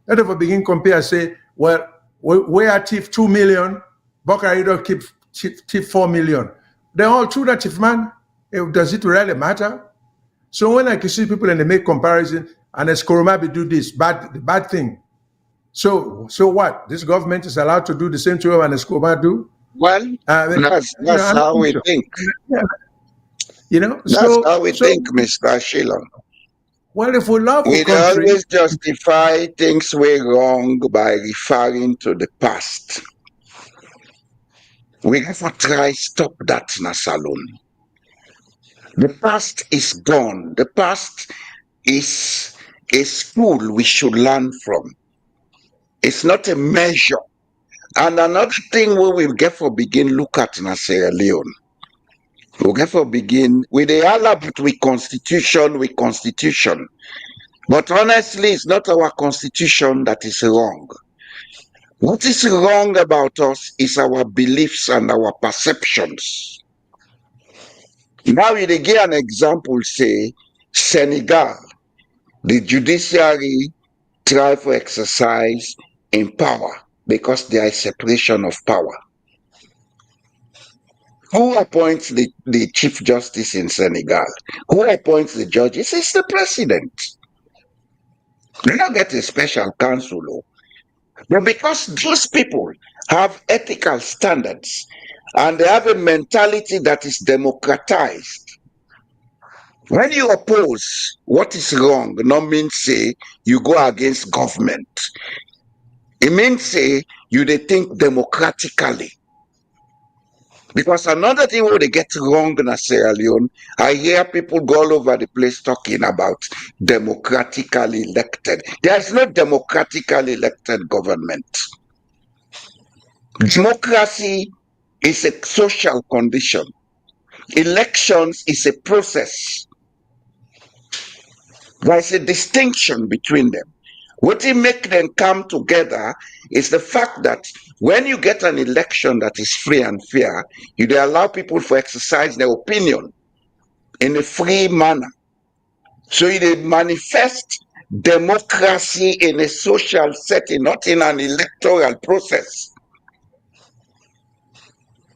Let us begin compare, say, well, where I thief 2 million, Bakari don't keep thief 4 million. They're all true that thief, man. Does it really matter? So when I can see people and they make comparison, and Escoromabi do this, bad thing. So what? This government is allowed to do the same thing as Escoromabi do? Well, that's how we think. That's how we think, Mr. Shillong. Well, if we love we the country, always justify things way wrong by referring to the past. We have to try stop that Nasalon. The past is gone. The past is a school we should learn from. It's not a measure. And another thing we will get for begin look at in Sierra Leone. We'll get for begin with the alabut with constitution. But honestly, it's not our constitution that is wrong. What is wrong about us is our beliefs and our perceptions. Now, we give an example, say, Senegal, the judiciary try for exercise in power because there is separation of power. Who appoints the Chief Justice in Senegal? Who appoints the judges? It's the president. They don't get a special counsel. But because those people have ethical standards and they have a mentality that is democratized, when you oppose what is wrong, not mean say you go against government. It means say you they think democratically. Because another thing where they get wrong in Sierra Leone, I hear people go all over the place talking about democratically elected. There is no democratically elected government. Democracy is a social condition. Elections is a process. There is a distinction between them. What will make them come together is the fact that when you get an election that is free and fair, you allow people to exercise their opinion in a free manner. So they manifest democracy in a social setting, not in an electoral process.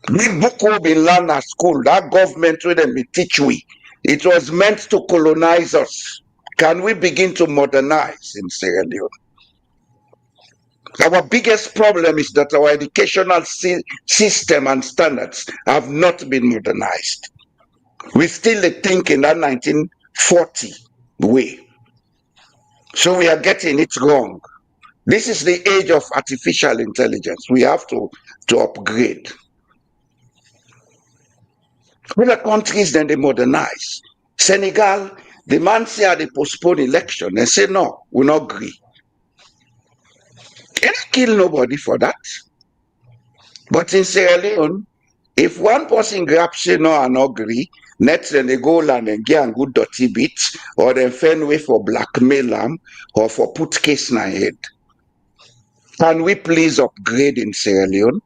The book will be learned at school, that government where they teach we. It was meant to colonize us. Can we begin to modernize in Sierra Leone? Our biggest problem is that our educational system and standards have not been modernized. We still think in that 1940 way. So we are getting it wrong. This is the age of artificial intelligence. We have to upgrade. Other countries, then they modernize. Senegal, the man say they postpone election and say, no, we'll not agree. They don't kill nobody for that. But in Sierra Leone, if one person grabs say no and agree, next then they go land and get a good dirty bit, or then find way for blackmail them, or for put case in head. Can we please upgrade in Sierra Leone?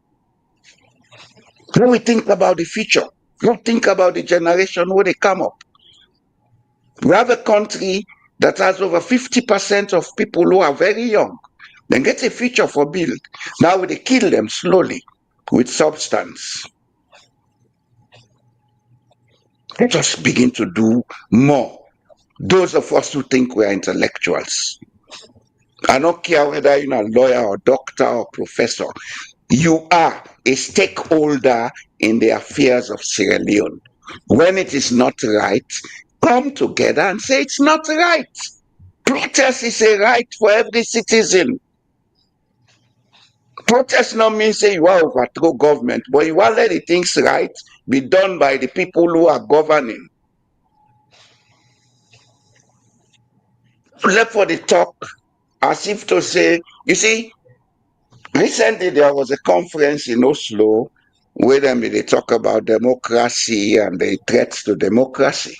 When we think about the future, don't think about the generation where they come up. We have a country that has over 50% of people who are very young. Then get a future for build. Now they kill them slowly with substance. Let us begin to do more. Those of us who think we are intellectuals. I don't care whether you're a lawyer or doctor or professor. You are a stakeholder in the affairs of Sierra Leone. When it is not right, come together and say it's not right. Protest is a right for every citizen. Protest not means say you want to overthrow government, but you want to let the things right be done by the people who are governing. Left for the talk as if to say, you see, recently there was a conference in Oslo where they talk about democracy and the threats to democracy.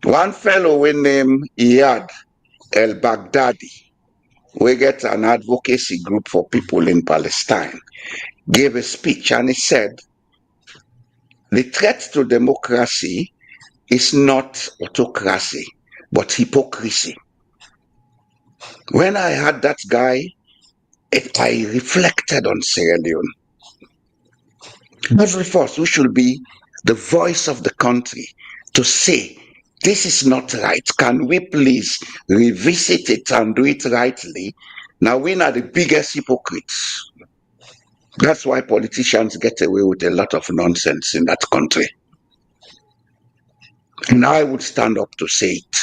One fellow we name Iyad el-Baghdadi, we get an advocacy group for people in Palestine, gave a speech and he said, the threat to democracy is not autocracy, but hypocrisy. When I heard that guy, I reflected on Sierra Leone. Every of us, we should be the voice of the country to say, this is not right. Can we please revisit it and do it rightly? Now, we are the biggest hypocrites. That's why politicians get away with a lot of nonsense in that country. And I would stand up to say it.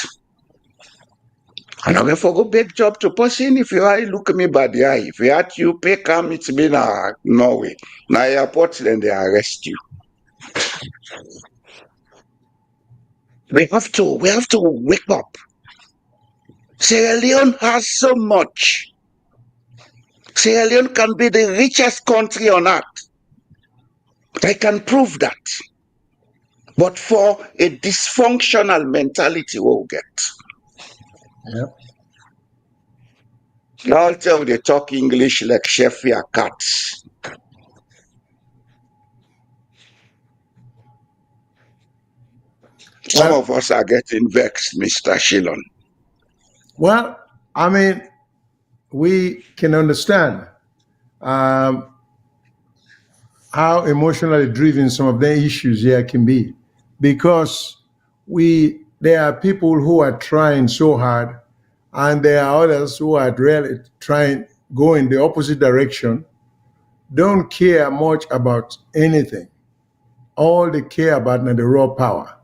And I'm going to go big job to person. If you look at me by the eye, if you had you pay come, it's been Norway. Now airport, then they arrest you. We have to wake up. Sierra Leone has so much. Sierra Leone can be the richest country on earth. I can prove that. But for a dysfunctional mentality, we'll get. Yep. I'll tell you, they talk English like Sheffield cats. Some of us are getting vexed, Mr. Shillon. Well, I mean, we can understand how emotionally driven some of the issues here can be, because there are people who are trying so hard, and there are others who are really trying go in the opposite direction, don't care much about anything. All they care about is the raw power,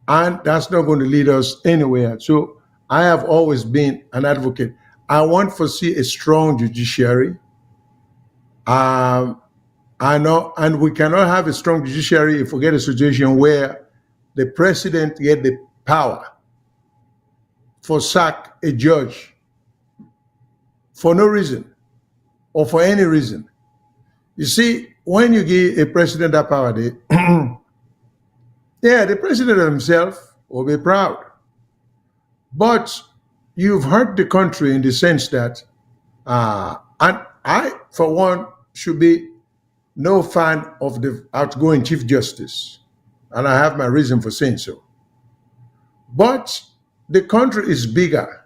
and that's not going to lead us anywhere. So I have always been an advocate. I want to see a strong judiciary. I know, and we cannot have a strong judiciary if we get a situation where the president get the power for sack a judge for no reason or for any reason. You see, when you give a president that power, yeah, the president himself will be proud. But you've hurt the country in the sense that, and I, for one, should be no fan of the outgoing Chief Justice. And I have my reason for saying so. But the country is bigger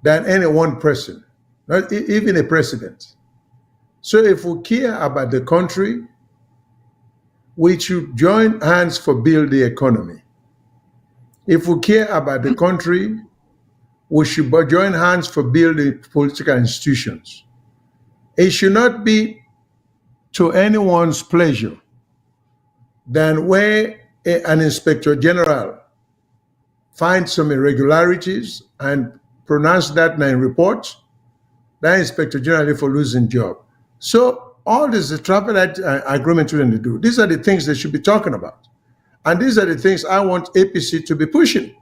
than any one person, not even a president. So if we care about the country, we should join hands for build the economy. If we care about the country, we should join hands for build the political institutions. It should not be to anyone's pleasure than where an inspector general finds some irregularities and pronounce that in a report, that inspector general for losing job. So all this, the tripartite agreement shouldn't do. These are the things they should be talking about. And these are the things I want APC to be pushing.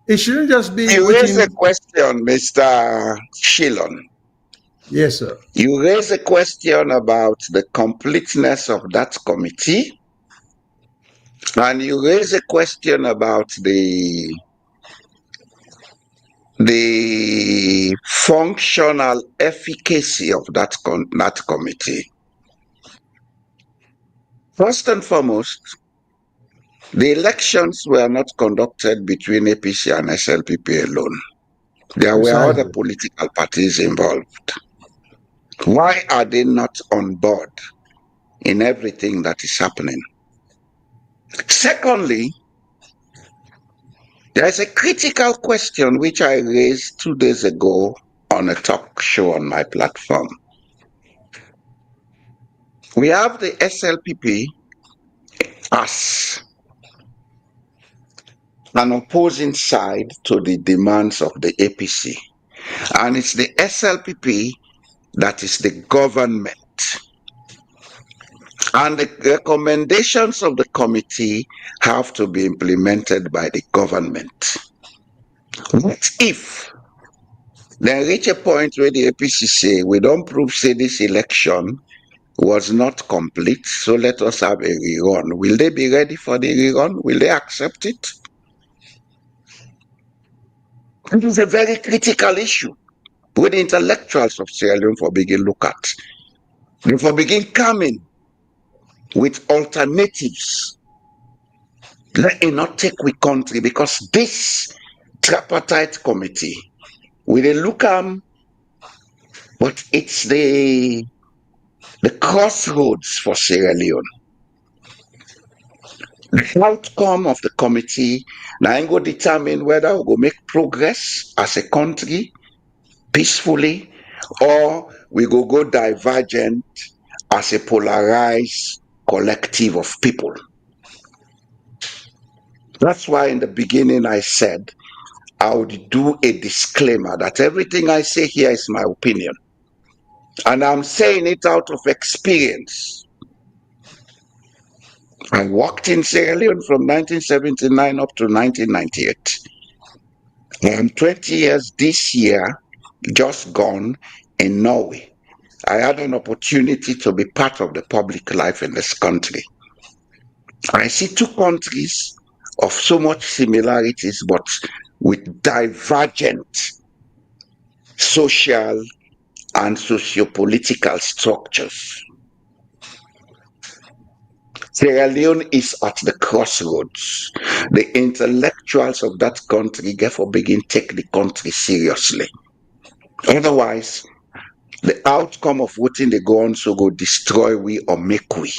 It shouldn't just be You raise a waiting. question, Mr. Shillon. Yes, sir. You raise a question about the completeness of that committee, and you raise a question about the functional efficacy of that committee. First and foremost, the elections were not conducted between APC and SLPP alone. There were other Precisely. political parties involved. Why are they not on board in everything that is happening? Secondly, There's a critical question which I raised 2 days ago on a talk show on my platform. We have the SLPP as an opposing side to the demands of the APC. And it's the SLPP that is the government. And the recommendations of the committee have to be implemented by the government. What if they reach a point where the APC say, we don't prove say this election was not complete, so let us have a rerun. Will they be ready for the rerun? Will they accept it? It is a very critical issue with the intellectuals of Sierra Leone for begin look at. They for begin coming with alternatives. Let it not take we country, because this tripartite committee will they look but it's the crossroads for Sierra Leone. The outcome of the committee now go determine whether we go make progress as a country peacefully, or we go divergent as a polarized collective of people. That's why in the beginning I said I would do a disclaimer that everything I say here is my opinion. And I'm saying it out of experience. I worked in Sierra Leone from 1979 up to 1998. I am 20 years this year, just gone, in Norway. I had an opportunity to be part of the public life in this country. I see two countries of so much similarities, but with divergent social and socio-political structures. Sierra Leone is at the crossroads. The intellectuals of that country therefore begin take the country seriously. Otherwise, the outcome of voting they go on so go destroy we or make we.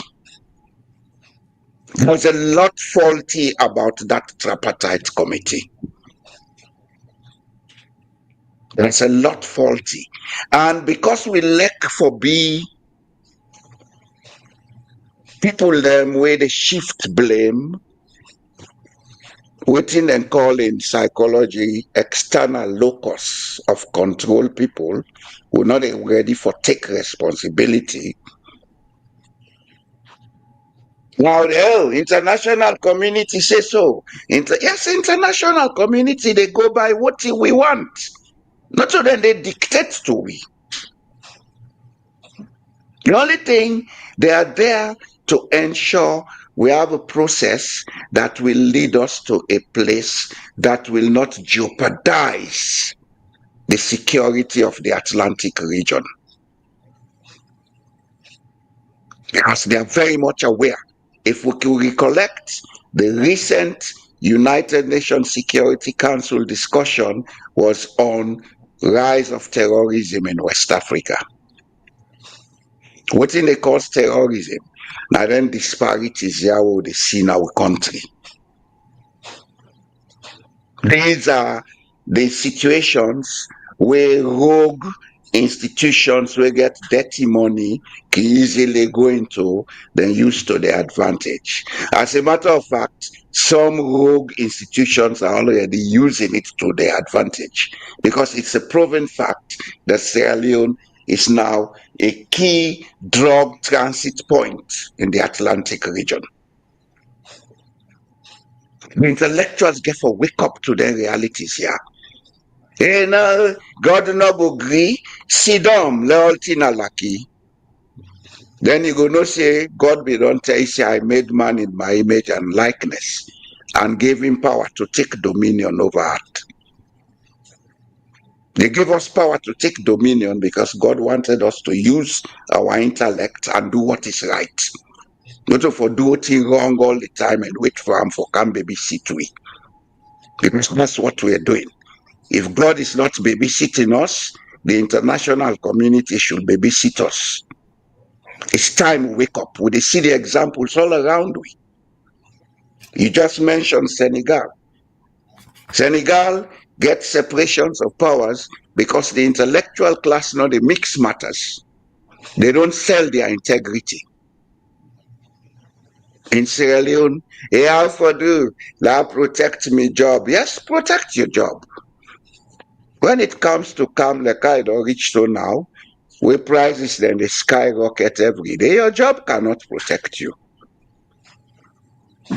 There's a lot faulty about that tripartite committee. There's a lot faulty. And because we lack for be people them where they shift blame, wetin dem call in psychology external locus of control people who not ready for take responsibility. Now the international community say so. Yes, international community they go by what we want. Not so that they dictate to we. The only thing they are there to ensure we have a process that will lead us to a place that will not jeopardize the security of the Atlantic region. Because they are very much aware. If we can recollect the recent United Nations Security Council discussion was on rise of terrorism in West Africa. What they cause terrorism? Now then disparities here what they see in our country. These are the situations where rogue institutions will get dirty money can easily go into, then use to their advantage. As a matter of fact, some rogue institutions are already using it to their advantage, because it's a proven fact that Sierra Leone is now a key drug transit point in the Atlantic region. The intellectuals get for wake up to their realities here. Hey, now, God no go agree, sit down, loyalty na lucky. Then you go no say, God be don't tell you, say, I made man in my image and likeness, and gave him power to take dominion over earth. They gave us power to take dominion because God wanted us to use our intellect and do what is right. Not to for do things wrong all the time and wait for him for come babysit we. Because that's what we're doing. If God is not babysitting us, the international community should babysit us. It's time we wake up. We see the examples all around we. You just mentioned Senegal. Senegal gets separations of powers because the intellectual class know the mix matters. They don't sell their integrity. In Sierra Leone, how for do now protect me job? Yes, protect your job. When it comes to come like I don't reach to now, where prices then they skyrocket every day, your job cannot protect you.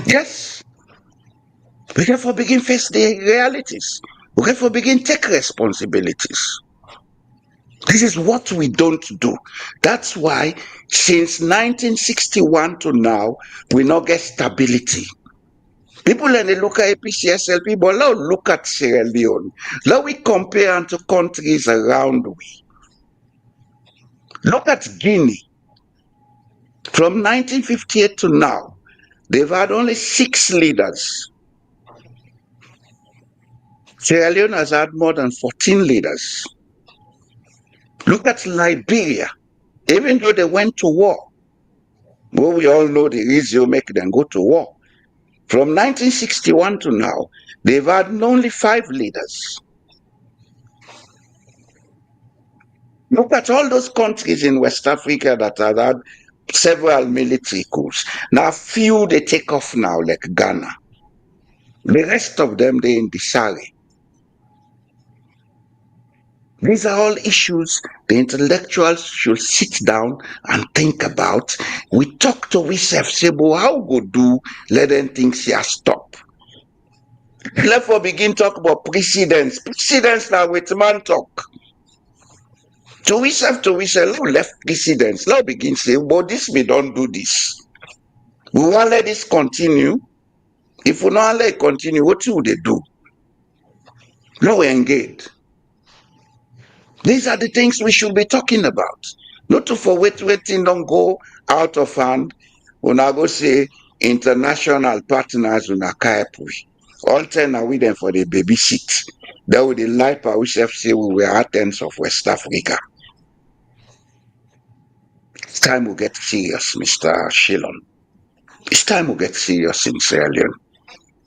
Yes. We therefore begin face the realities. We therefore begin take responsibilities. This is what we don't do. That's why since 1961 to now, we not get stability. People and they look at APCSLP, but now look at Sierra Leone. Now we compare to countries around we. Look at Guinea. From 1958 to now, they've had only 6 leaders. Sierra Leone has had more than 14 leaders. Look at Liberia. Even though they went to war, well, we all know the reason make them go to war. From 1961 to now, they've had only 5 leaders. Look at all those countries in West Africa that have had several military coups. Now, few they take off now, like Ghana. The rest of them, they in disarray. These are all issues the intellectuals should sit down and think about. We talk to ourselves, say, but how go do let them things here stop? Let's begin talk about precedence. Precedence now with man talk. To ourselves, now left precedence. Now begin say, but this we don't do this. We want let this continue. If we not let it continue, what will they do? Now we engage. These are the things we should be talking about. Not to for waiting don't go out of hand. When I go say international partners when I all 10 are with them for the baby seat. That would the life I wish say we were Athens of West Africa. It's time we get serious, Mr. Shillon. It's time we get serious in Sierra Leone.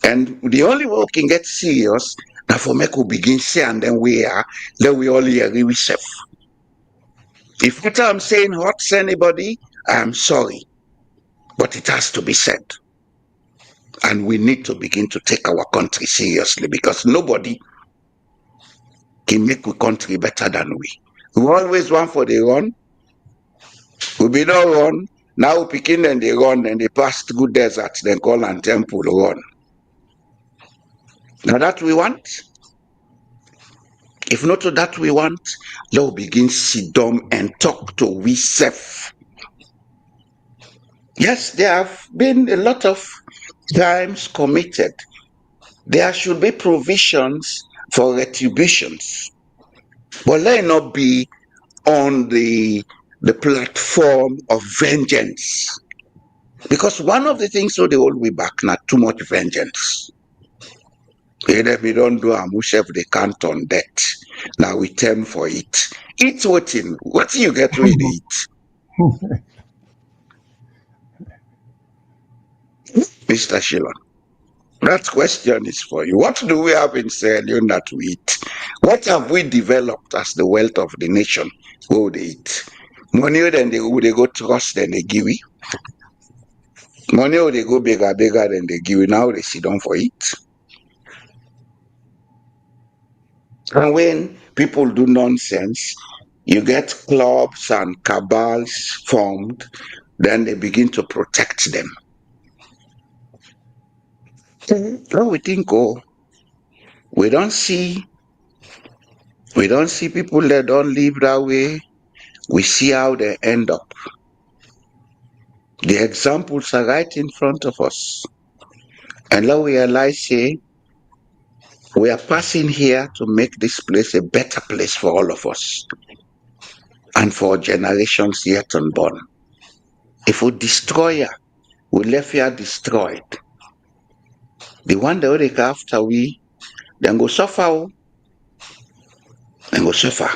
And the only way we can get serious now for make we begin say and then we all hear we safe. If what I'm saying hurts anybody, I'm sorry. But it has to be said. And we need to begin to take our country seriously because nobody can make our country better than we. We always want for the run. We be not run. Now we begin and they run and they pass through deserts, then call and temple run. Now that we want. If not that we want, let us begin sit down and talk to we self. Yes, there have been a lot of crimes committed. There should be provisions for retributions. But let it not be on the platform of vengeance. Because one of the things so they hold we back now too much vengeance. If we don't do a mushef, they can't on debt. Now we term for it. Eat what you get to eat. Mr. Shillon, that question is for you. What do we have in Sierra Leone that we eat? What have we developed as the wealth of the nation? What they eat? Money then they go trust, then they give it. Money they go bigger, then they give it. Now they sit down for it. And when people do nonsense, you get clubs and cabals formed, then they begin to protect them. So we think, oh, we don't see people that don't live that way. We see how they end up. The examples are right in front of us. And now we realize, say, we are passing here to make this place a better place for all of us and for generations yet unborn. If we destroy her, we left here destroyed. The one that will after we, then go suffer. Then go suffer.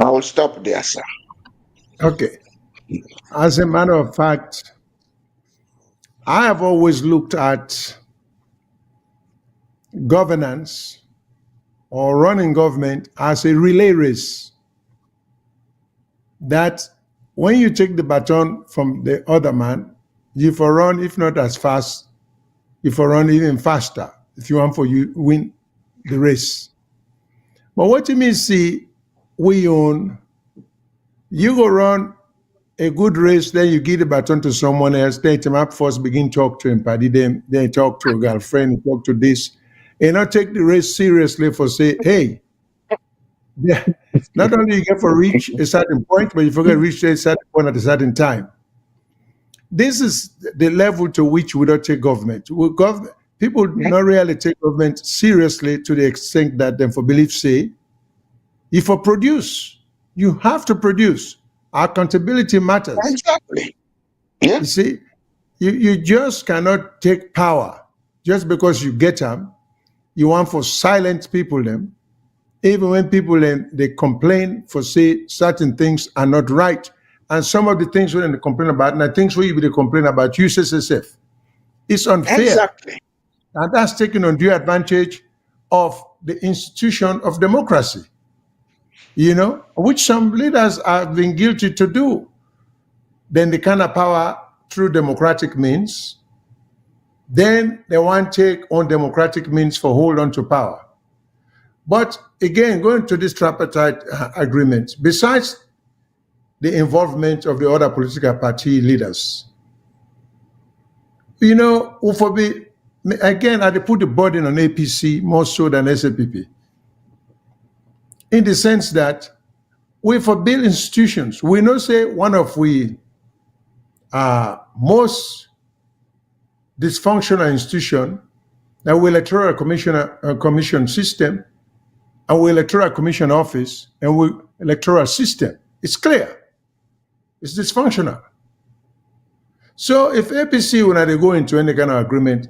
I will stop there, sir. Okay. As a matter of fact, I have always looked at governance or running government as a relay race. That when you take the baton from the other man, you for run, if not as fast, you for run even faster if you want for you win the race. But what you mean, see, we own, you go run a good race, then you give the baton to someone else, then him up first begin talk to him, party them, then talk to a girlfriend, talk to this, and not take the race seriously for say, hey, yeah, not only you get for reach a certain point, but you forget reach a certain point at a certain time. This is the level to which we don't take government. People not really take government seriously to the extent that them for believe say, if you produce, you have to produce. Accountability matters. Exactly. Yeah. You see, you just cannot take power just because you get them. You want for silent people them. Even when people they complain for say certain things are not right. And some of the things when they complain about, and the things where you be complain about USSF, it's unfair. Exactly. And that's taking undue advantage of the institution of democracy, which some leaders have been guilty to do. Then the kind of power through democratic means, then they want to take on democratic means for hold on to power. But again, going to this tripartite agreement, besides the involvement of the other political party leaders, again, I put the burden on APC more so than SAPP, in the sense that we for build institutions. We know say one of we most dysfunctional institution, that we electoral commission system, and we electoral commission office, and we electoral system. It's clear. It's dysfunctional. So if APC, when they go into any kind of agreement,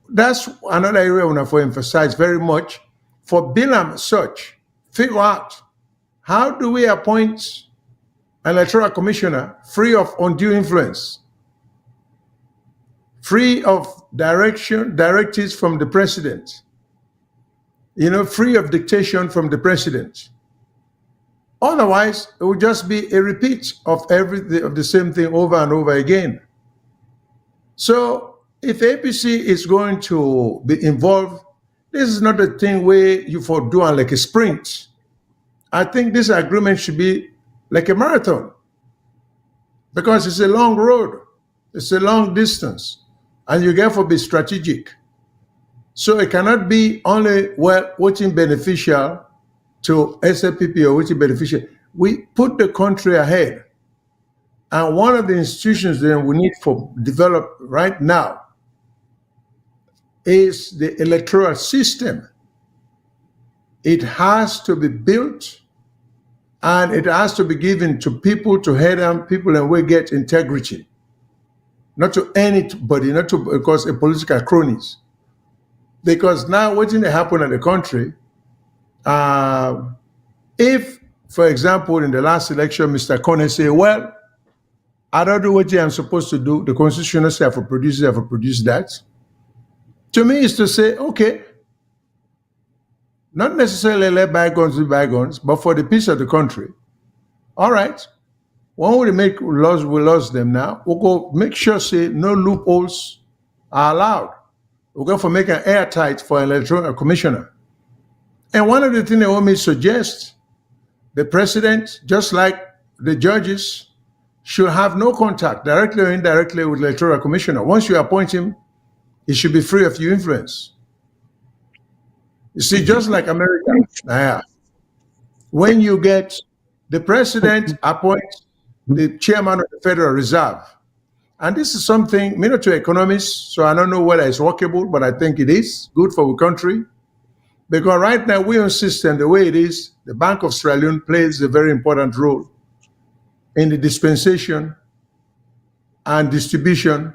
that's another area when I emphasize very much for Bilam search, figure out how do we appoint an electoral commissioner free of undue influence, free of directives from the president, free of dictation from the president. Otherwise, it would just be a repeat of the same thing over and over again. So if APC is going to be involved, this is not a thing where you for do like a sprint. I think this agreement should be like a marathon, because it's a long road, it's a long distance, and you therefore be strategic. So it cannot be only what's beneficial to SLPP or what's beneficial. We put the country ahead. And one of the institutions that we need to develop right now is the electoral system. It has to be built, and it has to be given to people to head on people, and we get integrity. Not to anybody, not to because a political cronies. Because now what's going to happen in the country, if, for example, in the last election, Mr. Kone say, well, I don't do what I'm supposed to do, the constitution says I have to produce that. To me, is to say, okay, not necessarily let bygones be bygones, but for the peace of the country. All right, when we make laws, we laws them now. We'll go make sure say no loopholes are allowed. We'll go for making airtight for an electoral commissioner. And one of the things they want me to suggest, the president, just like the judges, should have no contact, directly or indirectly, with the electoral commissioner. Once you appoint him, he should be free of your influence. You see, just like America, when you get the president appoints the chairman of the Federal Reserve, and this is something, not to economists, so I don't know whether it's workable, but I think it is good for the country. Because right now, we on system, the way it is, the Bank of Sierra Leone plays a very important role in the dispensation and distribution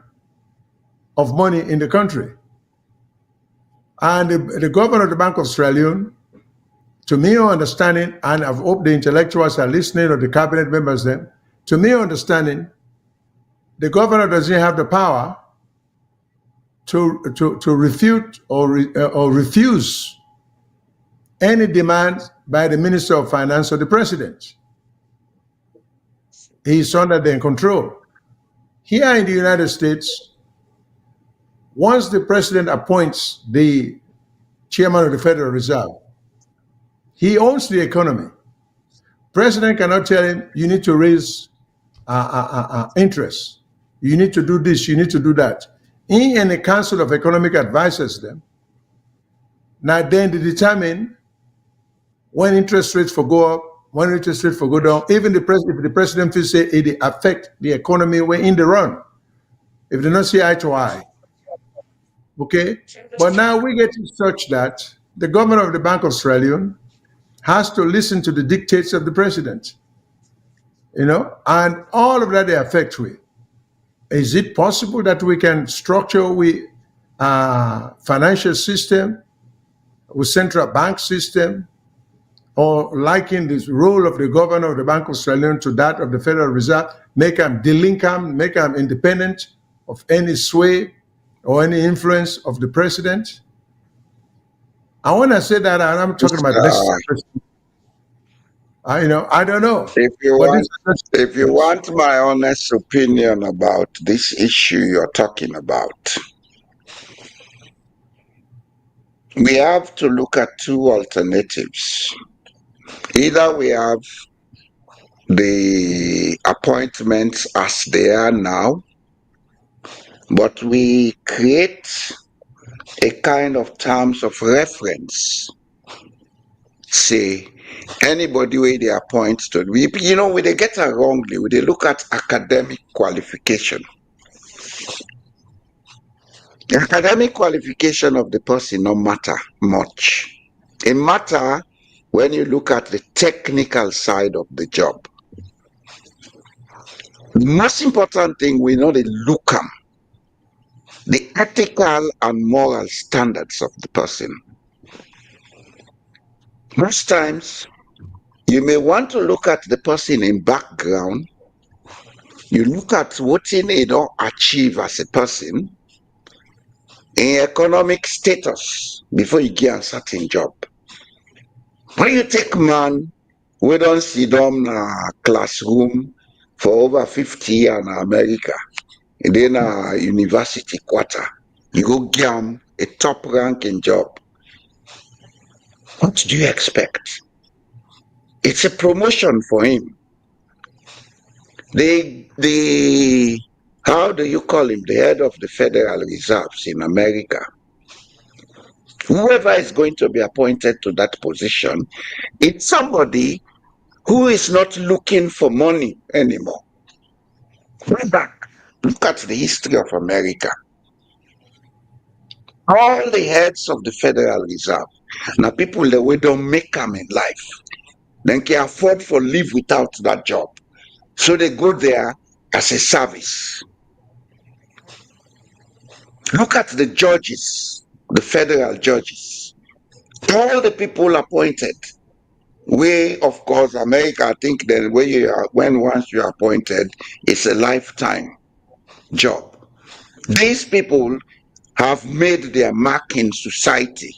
of money in the country. And the governor of the Bank of Sierra Leone, to me understanding, and I hope the intellectuals are listening, or the cabinet members then, to me understanding, the governor doesn't have the power to refute or refuse any demand by the Minister of Finance or the President. He's under their control. Here in the United States, once the President appoints the Chairman of the Federal Reserve, he owns the economy. President cannot tell him, you need to raise interest. You need to do this, you need to do that. He and the Council of Economic Advisors then, now then they determine when interest rates for go up, when interest rates for go down. Even if the president feels say it affect the economy, we're in the run. If they not see eye to eye. Okay? But now we get to such that the governor of the Bank of Sierra Leone has to listen to the dictates of the president. And all of that they affect we. Is it possible that we can structure we financial system, with central bank system, or liken this role of the governor of the Bank of Sierra Leone to that of the Federal Reserve, make them delinquent, make them independent of any sway or any influence of the president? I want to say that, and I'm talking about this. I don't know. If you want my honest opinion about this issue you're talking about, we have to look at two alternatives. Either we have the appointments as they are now, but we create a kind of terms of reference. Say, anybody where they appoint to, we they get it wrongly, they look at academic qualification. The academic qualification of the person no matter much. It matter when you look at the technical side of the job. The most important thing we know, they look at the ethical and moral standards of the person. Most times, you may want to look at the person in background. You look at what they don't achieve as a person in economic status before you get a certain job. When you take man, we don't see them in a classroom for over 50 years in America, and then a university quarter, you go get him a top ranking job. What do you expect? It's a promotion for him. The how do you call him? The head of the Federal Reserves in America. Whoever is going to be appointed to that position, it's somebody who is not looking for money anymore. Go back, look at the history of America. All the heads of the Federal Reserve, now people that we don't make them in life, then can afford for live without that job. So they go there as a service. Look at the judges, the federal judges. All the people appointed. We, of course, America, I think that once you're appointed, it's a lifetime job. These people have made their mark in society.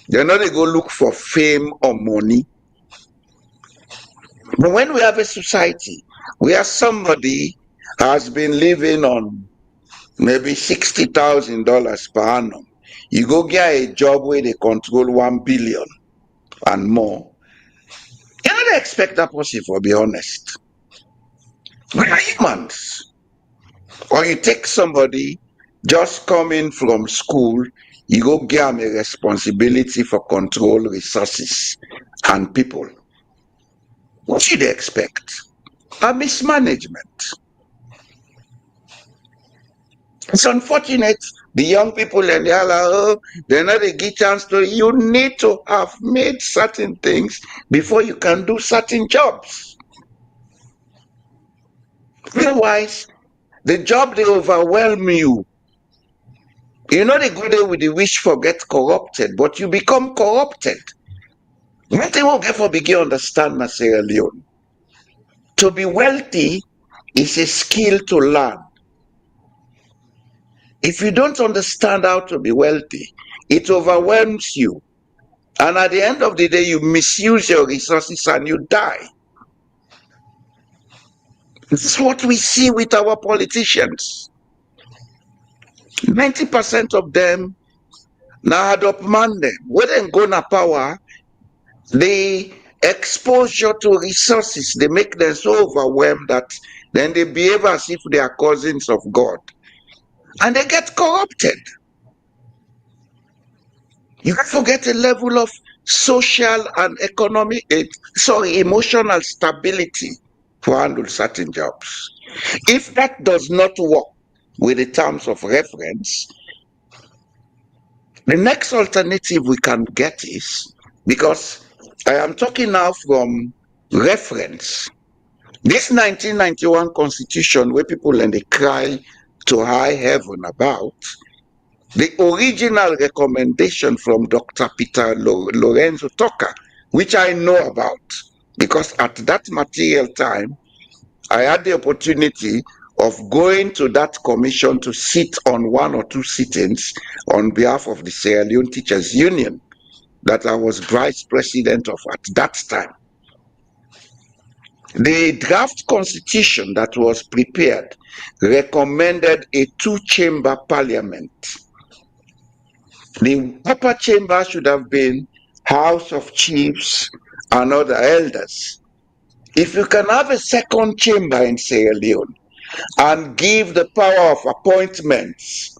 They're not going to go look for fame or money. But when we have a society where somebody has been living on maybe $60,000 per annum, you go get a job where they control 1 billion and more. You don't expect that person, for be honest. We are humans. Or you take somebody just coming from school, you go give them a responsibility for control resources and people. What should they expect? A mismanagement. It's unfortunate the young people and they're like, oh, they're not a get chance to. You need to have made certain things before you can do certain jobs. Otherwise, the job they overwhelm you. You know they go there with the wish for get corrupted, but you become corrupted. What they will get for begin understand, my Sierra Leone. To be wealthy is a skill to learn. If you don't understand how to be wealthy, it overwhelms you. And at the end of the day, you misuse your resources and you die. This is what we see with our politicians. 90% of them now adopt man them. When they go na power, the exposure to resources, they make them so overwhelmed that then they behave as if they are cousins of God. And they get corrupted. You can't forget a level of social and economic, emotional stability to handle certain jobs. If that does not work with the terms of reference, the next alternative we can get is, because I am talking now from reference, this 1991 constitution where people and they cry to high heaven about, the original recommendation from Dr. Peter Lorenzo Tucker, which I know about, because at that material time, I had the opportunity of going to that commission to sit on one or two sittings on behalf of the Sierra Leone Teachers Union that I was vice president of at that time. The draft constitution that was prepared recommended a two-chamber parliament. The upper chamber should have been House of Chiefs and other elders. If you can have a second chamber in Sierra Leone and give the power of appointments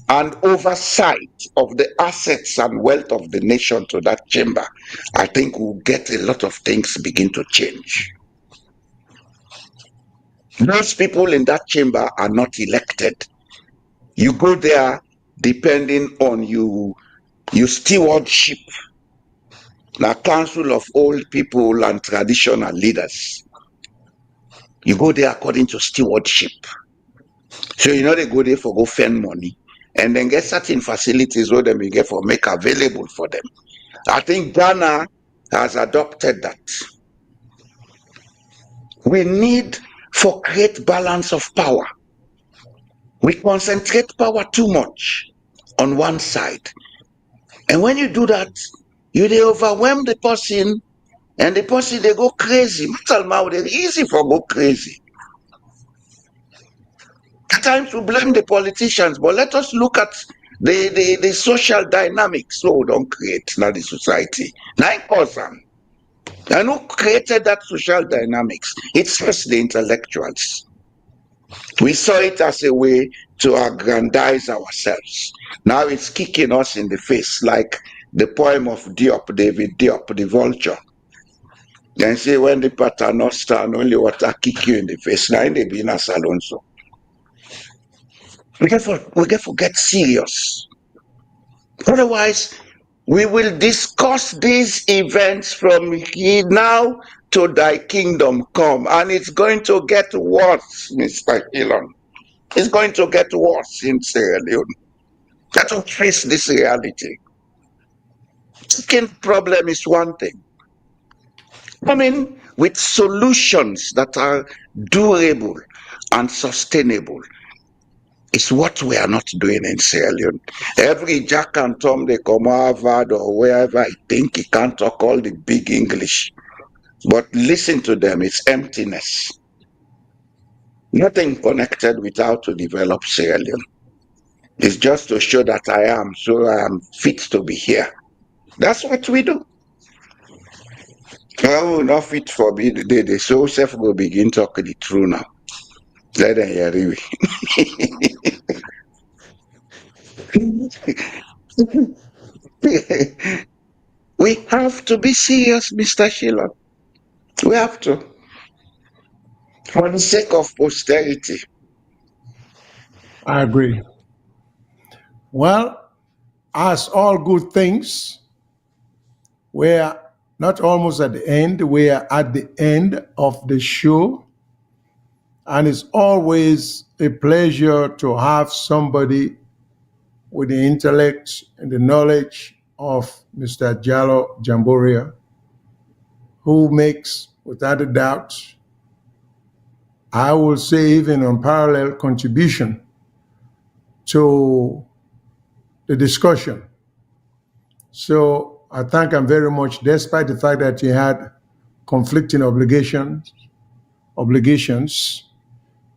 and oversight of the assets and wealth of the nation to that chamber, I think we'll get a lot of things begin to change. Those people in that chamber are not elected. You go there depending on you stewardship. Now, council of old people and traditional leaders. You go there according to stewardship. So you know they go there for go spend money and then get certain facilities where they may get for make available for them. I think Ghana has adopted that. We need for great balance of power. We concentrate power too much on one side. And when you do that, you they overwhelm the person and the person they go crazy. It's easy for go crazy. At times we blame the politicians, but let us look at the social dynamics so we don't create now the society. Nine person. And who created that social dynamics? It's first the intellectuals. We saw it as a way to aggrandize ourselves. Now it's kicking us in the face, like the poem of Diop, David Diop, the vulture. Then say when the pattern not stand, only water kick you in the face. Now in the business alone so. We get to get serious. Otherwise, we will discuss these events from here now to thy kingdom come, and it's going to get worse, Mr. Elon. It's going to get worse in Sierra Leone. Let us face this reality. Second problem is one thing. Coming with solutions that are durable and sustainable is what we are not doing in Sierra Leone. Every Jack and Tom, they come Harvard or wherever, I think he can't talk all the big English. But listen to them, it's emptiness. Nothing connected with how to develop Sierra Leone. It's just to show that I am fit to be here. That's what we do. I will not fit for me today. The soul self will begin talking the truth now. Let them hear me. We have to be serious, Mr. Shillon. We have to. For the sake of posterity. I agree. Well, as all good things, we're not almost at the end, we are at the end of the show. And it's always a pleasure to have somebody with the intellect and the knowledge of Mr. Jallo Jamboria, who makes, without a doubt, I will say even unparalleled contribution to the discussion. So I thank him very much, despite the fact that he had conflicting obligations.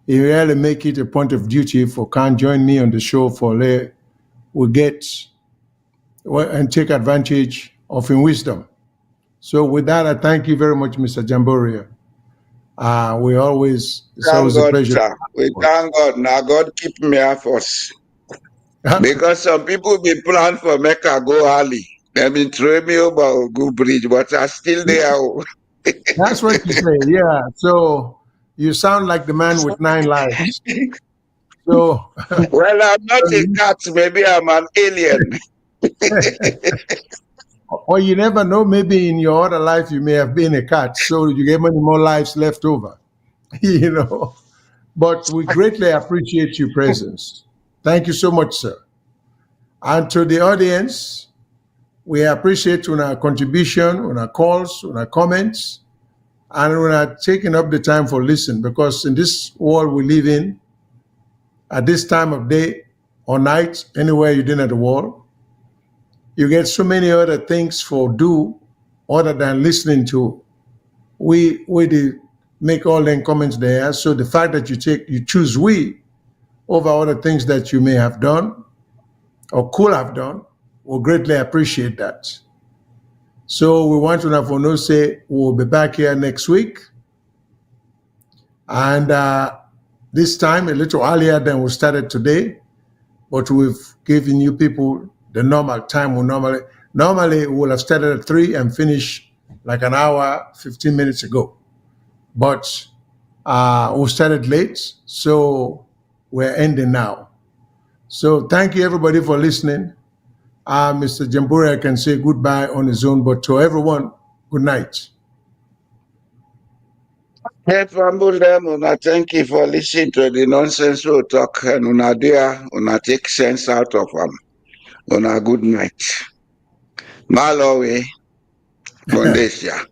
He really make it a point of duty for can join me on the show for we get and take advantage of his wisdom. So with that, I thank you very much, Mr. Jamboria. It's Thank always a God, pleasure. sir. We thank God. Now God keep me up first. Because some people be plan for Mecca go early. They been throw me over good bridge, but I still there. That's what you say, yeah. So you sound like the man with 9 lives. So, Well, I'm not a cat. Maybe I'm an alien. or you never know, maybe in your other life you may have been a cat, so you get many more lives left over, you know. But we greatly appreciate your presence. Thank you so much, sir. And to the audience, we appreciate our contribution, on our calls, on our comments, and we are taking up the time for listening, because in this world we live in, at this time of day or night, anywhere you're in the world, you get so many other things for do other than listening to. We did make all the comments there. So the fact that you choose we over other things that you may have done or could have done, we'll greatly appreciate that. So we want to know say we'll be back here next week. And this time a little earlier than we started today, but we've given you people the normal time. Normally we would have started at 3 and finished like an hour, 15 minutes ago. But we started late, so we're ending now. So thank you everybody for listening. Mr. Jamburia can say goodbye on his own, but to everyone, good night. Hey, Famble them, una thank you for listening to the nonsense we talk, and una there, una take sense out of them. Una good night. Malawi, Mondesia.